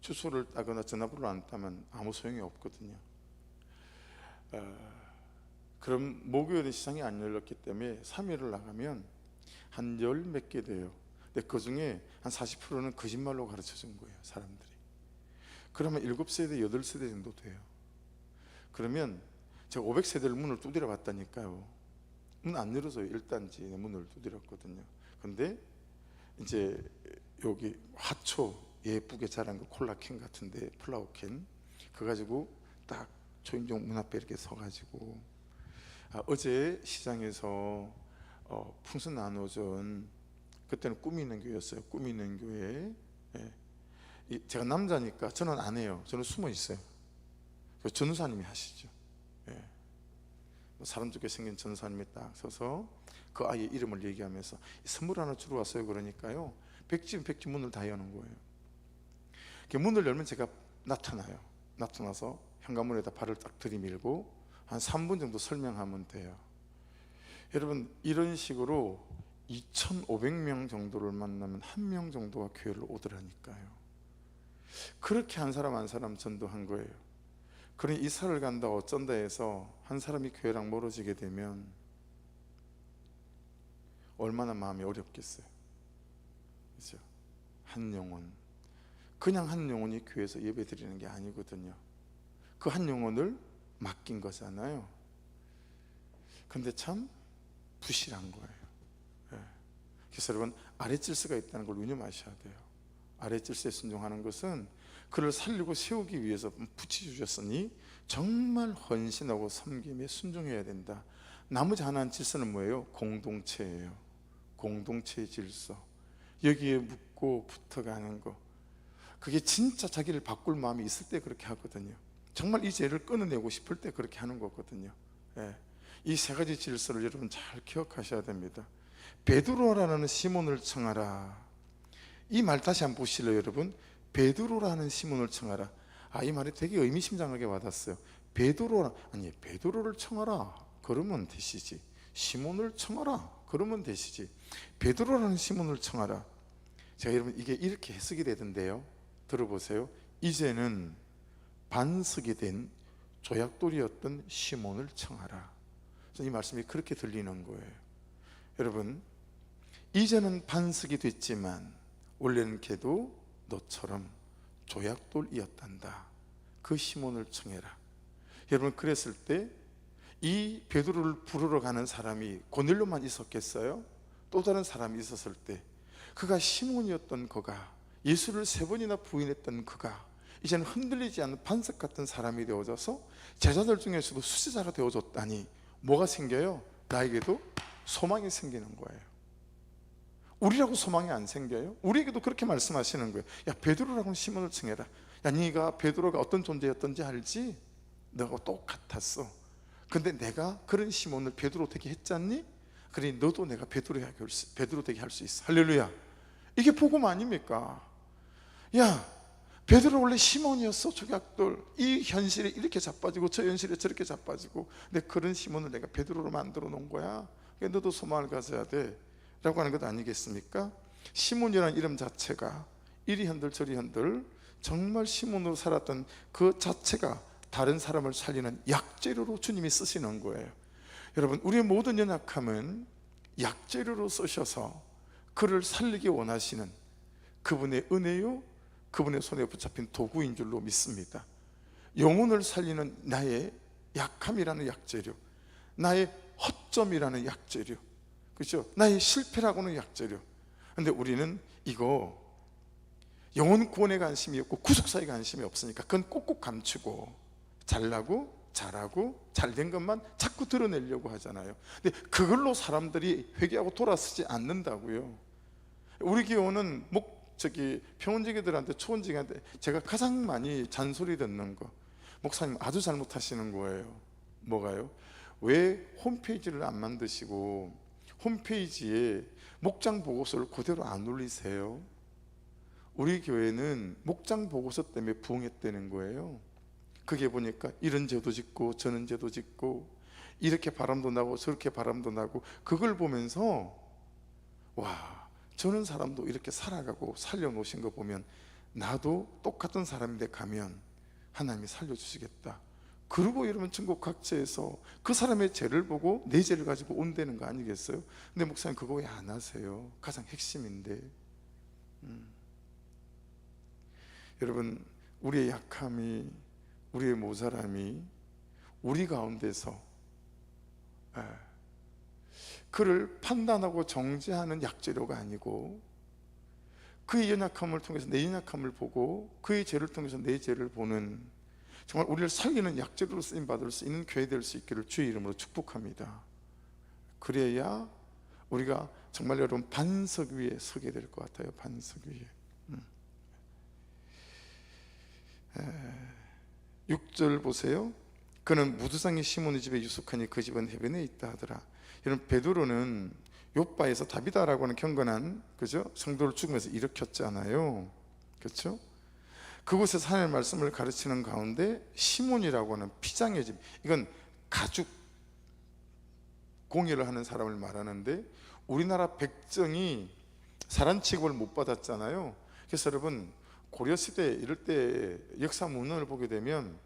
주소를 따거나 전화번호를 안 따면 아무 소용이 없거든요. 그럼 목요일에 시장이 안 열렸기 때문에 3일을 나가면 한 열 몇 개 돼요. 근데 그 중에 한 40%는 거짓말로 가르쳐 준 거예요, 사람들이. 그러면 7세대, 8세대 정도 돼요. 그러면 제가 500세대를 문을 두드려 봤다니까요. 문 안 열어서요. 1단지 문을 두드렸거든요. 근데 이제 여기 화초 예쁘게 자란 거 콜라캔 같은데, 플라워캔 그거 가지고 딱 초인종 문 앞에 이렇게 서가지고 어제 시장에서 풍선 나눠준, 그때는 꿈이 있는 교회였어요. 꿈이 있는 교회. 제가 남자니까 저는 안 해요. 저는 숨어 있어요. 전도사님이 하시죠. 사람 좋게 생긴 전도사님이 딱 서서 그 아이의 이름을 얘기하면서 선물 하나 주러 왔어요. 그러니까요, 백지 문을 다 여는 거예요. 문을 열면 제가 나타나요. 나타나서 현관문에다 발을 딱 들이밀고 한 3분 정도 설명하면 돼요. 여러분, 이런 식으로 2,500명 정도를 만나면 1명 정도가 교회를 오더라니까요. 그렇게 한 사람 한 사람 전도한 거예요. 그러니 이사를 간다 어쩐다 해서 한 사람이 교회랑 멀어지게 되면 얼마나 마음이 어렵겠어요. 그렇죠? 한 영혼, 그냥 한 영혼이 교회에서 예배 드리는 게 아니거든요. 그 한 영혼을 맡긴 거잖아요. 근데 참 부실한 거예요. 그래서 여러분, 아랫질서가 있다는 걸 유념하셔야 돼요. 아랫질서에 순종하는 것은 그를 살리고 세우기 위해서 붙이 주셨으니 정말 헌신하고 섬김에 순종해야 된다. 나머지 하나는 질서는 뭐예요? 공동체예요. 공동체의 질서. 여기에 묻고 붙어가는 거, 그게 진짜 자기를 바꿀 마음이 있을 때 그렇게 하거든요. 정말 이 죄를 끊어내고 싶을 때 그렇게 하는 거거든요. 이 세 가지 질서를 여러분 잘 기억하셔야 됩니다. 베드로라는 시몬을 청하라. 이 말 다시 한번 보실래요, 여러분? 베드로라는 시몬을 청하라. 이 말이 되게 의미심장하게 와닿았어요. 베드로라, 아니 베드로를 청하라 그러면 되시지, 시몬을 청하라 그러면 되시지, 베드로라는 시몬을 청하라. 제가 여러분 이게 이렇게 해석이 되던데요, 들어보세요. 이제는 반석이 된 조약돌이었던 시몬을 청하라. 이 말씀이 그렇게 들리는 거예요. 여러분, 이제는 반석이 됐지만 원래는 걔도 너처럼 조약돌이었단다. 그 시몬을 청해라. 여러분, 그랬을 때 이 베드로를 부르러 가는 사람이 고넬료만 있었겠어요? 또 다른 사람이 있었을 때 그가 시몬이었던 그가, 예수를 3번이나 부인했던 그가 이제는 흔들리지 않는 반석 같은 사람이 되어져서 제자들 중에서도 수제자가 되어졌다니 뭐가 생겨요? 나에게도 소망이 생기는 거예요. 우리라고 소망이 안 생겨요? 우리에게도 그렇게 말씀하시는 거예요. 야, 베드로라고 시몬을 청해라. 야, 네가 베드로가 어떤 존재였던지 알지? 너하고 똑같았어. 근데 내가 그런 시몬을 베드로 되게 했잖니? 그러니 너도 내가 베드로 되게 할 수 있어. 할렐루야. 이게 복음 아닙니까? 야, 베드로 원래 시몬이었어. 조약돌. 이 현실에 이렇게 자빠지고 저 현실에 저렇게 자빠지고, 근데 그런 시몬을 내가 베드로로 만들어 놓은 거야. 그러니까 너도 소망을 가져야 돼 라고 하는 것 아니겠습니까? 시몬이라는 이름 자체가 이리 흔들 저리 흔들, 정말 시몬으로 살았던 그 자체가 다른 사람을 살리는 약재료로 주님이 쓰시는 거예요. 여러분, 우리의 모든 연약함은 약재료로 쓰셔서 그를 살리기 원하시는 그분의 은혜요, 그분의 손에 붙잡힌 도구인 줄로 믿습니다. 영혼을 살리는 나의 약함이라는 약재료, 나의 허점이라는 약재료, 그렇죠? 나의 실패라고는 약재료. 근데 우리는 이거 영혼 구원에 관심이 없고 구속사에 관심이 없으니까 그건 꼭꼭 감추고 잘나고 잘하고 잘된 것만 자꾸 드러내려고 하잖아요. 근데 그걸로 사람들이 회개하고 돌아서지 않는다고요. 우리 교회는 평원지기들한테, 초원지기한테 제가 가장 많이 잔소리 듣는 거, 목사님 아주 잘못하시는 거예요. 뭐가요? 왜 홈페이지를 안 만드시고 홈페이지에 목장 보고서를 그대로 안 올리세요? 우리 교회는 목장 보고서 때문에 부흥했다는 거예요. 그게 보니까 이런 죄도 짓고 저런 죄도 짓고, 이렇게 바람도 나고 저렇게 바람도 나고, 그걸 보면서 와, 저런 사람도 이렇게 살아가고 살려놓으신 거 보면 나도 똑같은 사람인데 가면 하나님이 살려주시겠다, 그리고 여러분 전국 각지에서 그 사람의 죄를 보고 내 죄를 가지고 온다는 거 아니겠어요? 근데 목사님 그거 왜 안 하세요? 가장 핵심인데. 여러분, 우리의 약함이, 우리의 모자람이 우리 가운데서 그를 판단하고 정죄하는 약재료가 아니고, 그의 연약함을 통해서 내 연약함을 보고 그의 죄를 통해서 내 죄를 보는, 정말 우리를 살리는 약재료로 쓰임 받을 수 있는 교회 될 수 있기를 주의 이름으로 축복합니다. 그래야 우리가 정말 여러분 반석 위에 서게 될 것 같아요. 반석 위에. 6절 보세요. 그는 무두상의 시몬의 집에 유숙하니 그 집은 해변에 있다 하더라. 여러분, 베드로는 욥바에서 다비다라고 하는 경건한, 그죠? 성도를 죽음에서 일으켰잖아요. 그렇죠? 그곳에서 하나님의 말씀을 가르치는 가운데 시몬이라고 하는 피장의 집, 이건 가죽 공예를 하는 사람을 말하는데, 우리나라 백정이 사람 취급을 못 받았잖아요. 그래서 여러분, 고려시대 이럴 때 역사 문헌을 보게 되면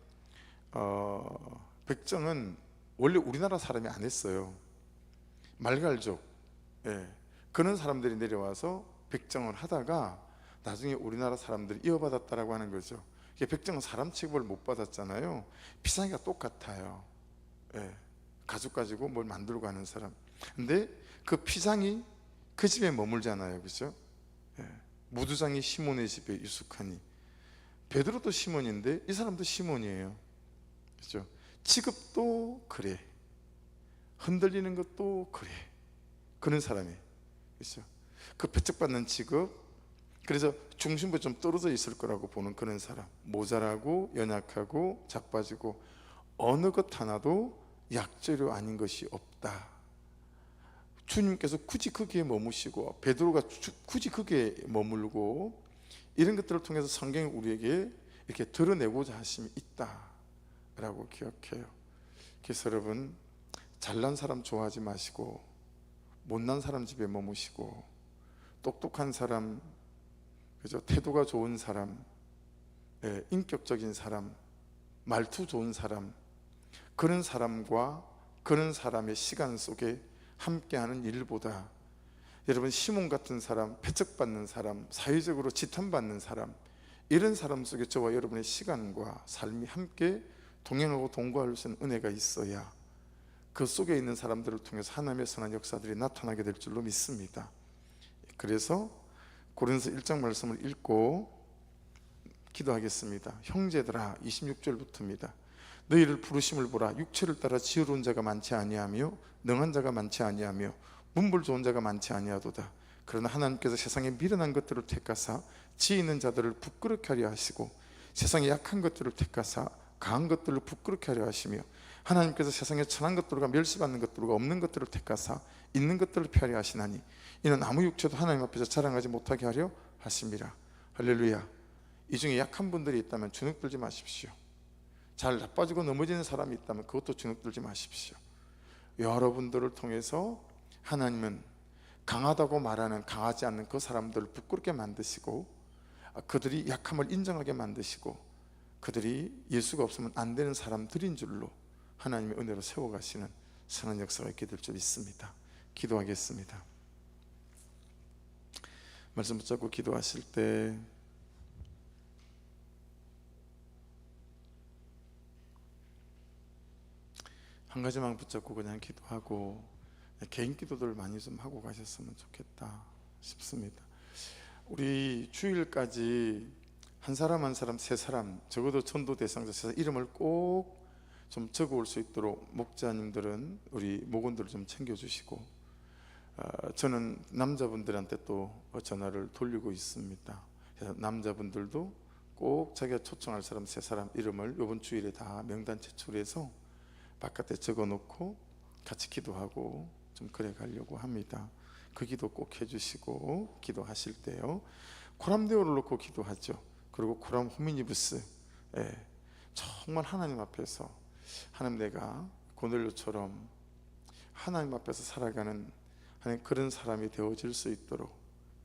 백정은 원래 우리나라 사람이 안 했어요. 말갈족, 그런 사람들이 내려와서 백정을 하다가 나중에 우리나라 사람들이 이어받았다라고 하는 거죠. 백정은 사람 취급을 못 받았잖아요. 피상이가 똑같아요. 가죽 가지고 뭘 만들고 하는 사람. 근데 그 피상이 그 집에 머물잖아요. 그렇죠? 무두장이 시몬의 집에 유숙하니. 베드로도 시몬인데 이 사람도 시몬이에요. 그렇죠? 취급도 그래, 흔들리는 것도 그래, 그런 사람이에요. 그렇죠? 그 배척받는 취급, 그래서 중심부에 좀 떨어져 있을 거라고 보는 그런 사람. 모자라고 연약하고 자빠지고 어느 것 하나도 약재료 아닌 것이 없다. 주님께서 굳이 거기에 머무시고 베드로가 굳이 거기에 머물고, 이런 것들을 통해서 성경이 우리에게 이렇게 드러내고자 하심이 있다라고 기억해요. 그래서 여러분, 잘난 사람 좋아하지 마시고 못난 사람 집에 머무시고, 똑똑한 사람, 그죠? 태도가 좋은 사람, 인격적인 사람, 말투 좋은 사람, 그런 사람과 그런 사람의 시간 속에 함께하는 일보다, 여러분 시몬 같은 사람, 배척받는 사람, 사회적으로 지탄받는 사람, 이런 사람 속에 저와 여러분의 시간과 삶이 함께 동행하고 동거할 수 있는 은혜가 있어야 그 속에 있는 사람들을 통해서 하나님의 선한 역사들이 나타나게 될 줄로 믿습니다. 그래서 고린도서 1장 말씀을 읽고 기도하겠습니다. 형제들아, 26절부터입니다. 너희를 부르심을 보라. 육체를 따라 지혜로운 자가 많지 아니하며 능한 자가 많지 아니하며 문불 좋은 자가 많지 아니하도다. 그러나 하나님께서 세상에 미련한 것들을 택하사 지혜 있는 자들을 부끄럽게 하려 하시고, 세상에 약한 것들을 택하사 강한 것들을 부끄럽게 하려 하시며, 하나님께서 세상에 천한 것들과 멸시받는 것들과 없는 것들을 택하사 있는 것들을 피하려 하시나니 이는 아무 육체도 하나님 앞에서 자랑하지 못하게 하려 하심이라. 할렐루야. 이 중에 약한 분들이 있다면 주눅들지 마십시오. 잘 나빠지고 넘어지는 사람이 있다면 그것도 주눅들지 마십시오. 여러분들을 통해서 하나님은 강하다고 말하는 강하지 않는 그 사람들을 부끄럽게 만드시고, 그들이 약함을 인정하게 만드시고, 그들이 예수가 없으면 안 되는 사람들인 줄로 하나님의 은혜로 세워가시는 선한 역사가 있게 될 줄 믿습니다. 기도하겠습니다. 말씀 붙잡고 기도하실 때 한 가지만 붙잡고 그냥 기도하고 개인 기도들 많이 좀 하고 가셨으면 좋겠다 싶습니다. 우리 주일까지 한 사람 한 사람, 세 사람, 적어도 전도 대상자 세 사람 이름을 꼭 좀 적어올 수 있도록 목자님들은 우리 목원들을 좀 챙겨주시고, 저는 남자분들한테 또 전화를 돌리고 있습니다. 그래서 남자분들도 꼭 자기가 초청할 사람 세 사람 이름을 이번 주일에 다 명단 제출해서 바깥에 적어놓고 같이 기도하고 좀 그래 가려고 합니다. 그 기도 꼭 해주시고, 기도하실 때요 코람데오를 놓고 기도하죠. 그리고 코람 호미니부스, 정말 하나님 앞에서, 하나님 내가 고넬료처럼 하나님 앞에서 살아가는 하나님 그런 사람이 되어질 수 있도록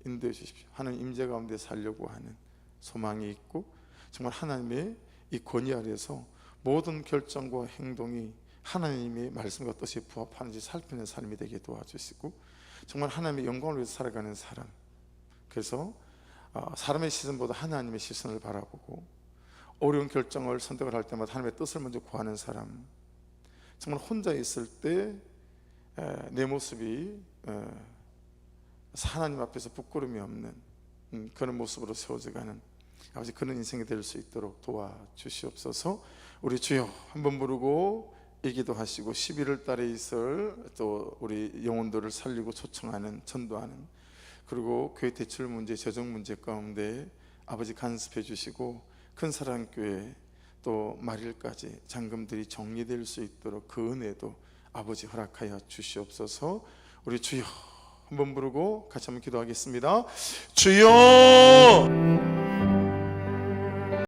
인도해 주십시오. 하나님 임재 가운데 살려고 하는 소망이 있고, 정말 하나님의 이 권위 아래서 모든 결정과 행동이 하나님의 말씀과 뜻에 부합하는지 살피는 삶이 되게 도와주시고, 정말 하나님의 영광을 위해서 살아가는 사람, 그래서 사람의 시선보다 하나님의 시선을 바라보고 어려운 결정을 선택을 할 때마다 하나님의 뜻을 먼저 구하는 사람, 정말 혼자 있을 때 내 모습이 하나님 앞에서 부끄러움이 없는 그런 모습으로 세워져가는 아버지, 그런 인생이 될 수 있도록 도와주시옵소서. 우리 주여 한번 부르고 이 기도하시고 11월 달에 있을 또 우리 영혼들을 살리고 초청하는, 전도하는, 그리고 교회 대출 문제, 재정 문제 가운데 아버지 간섭해 주시고 큰사랑교회 또 말일까지 잔금들이 정리될 수 있도록 그 은혜도 아버지 허락하여 주시옵소서. 우리 주여 한번 부르고 같이 한번 기도하겠습니다. 주여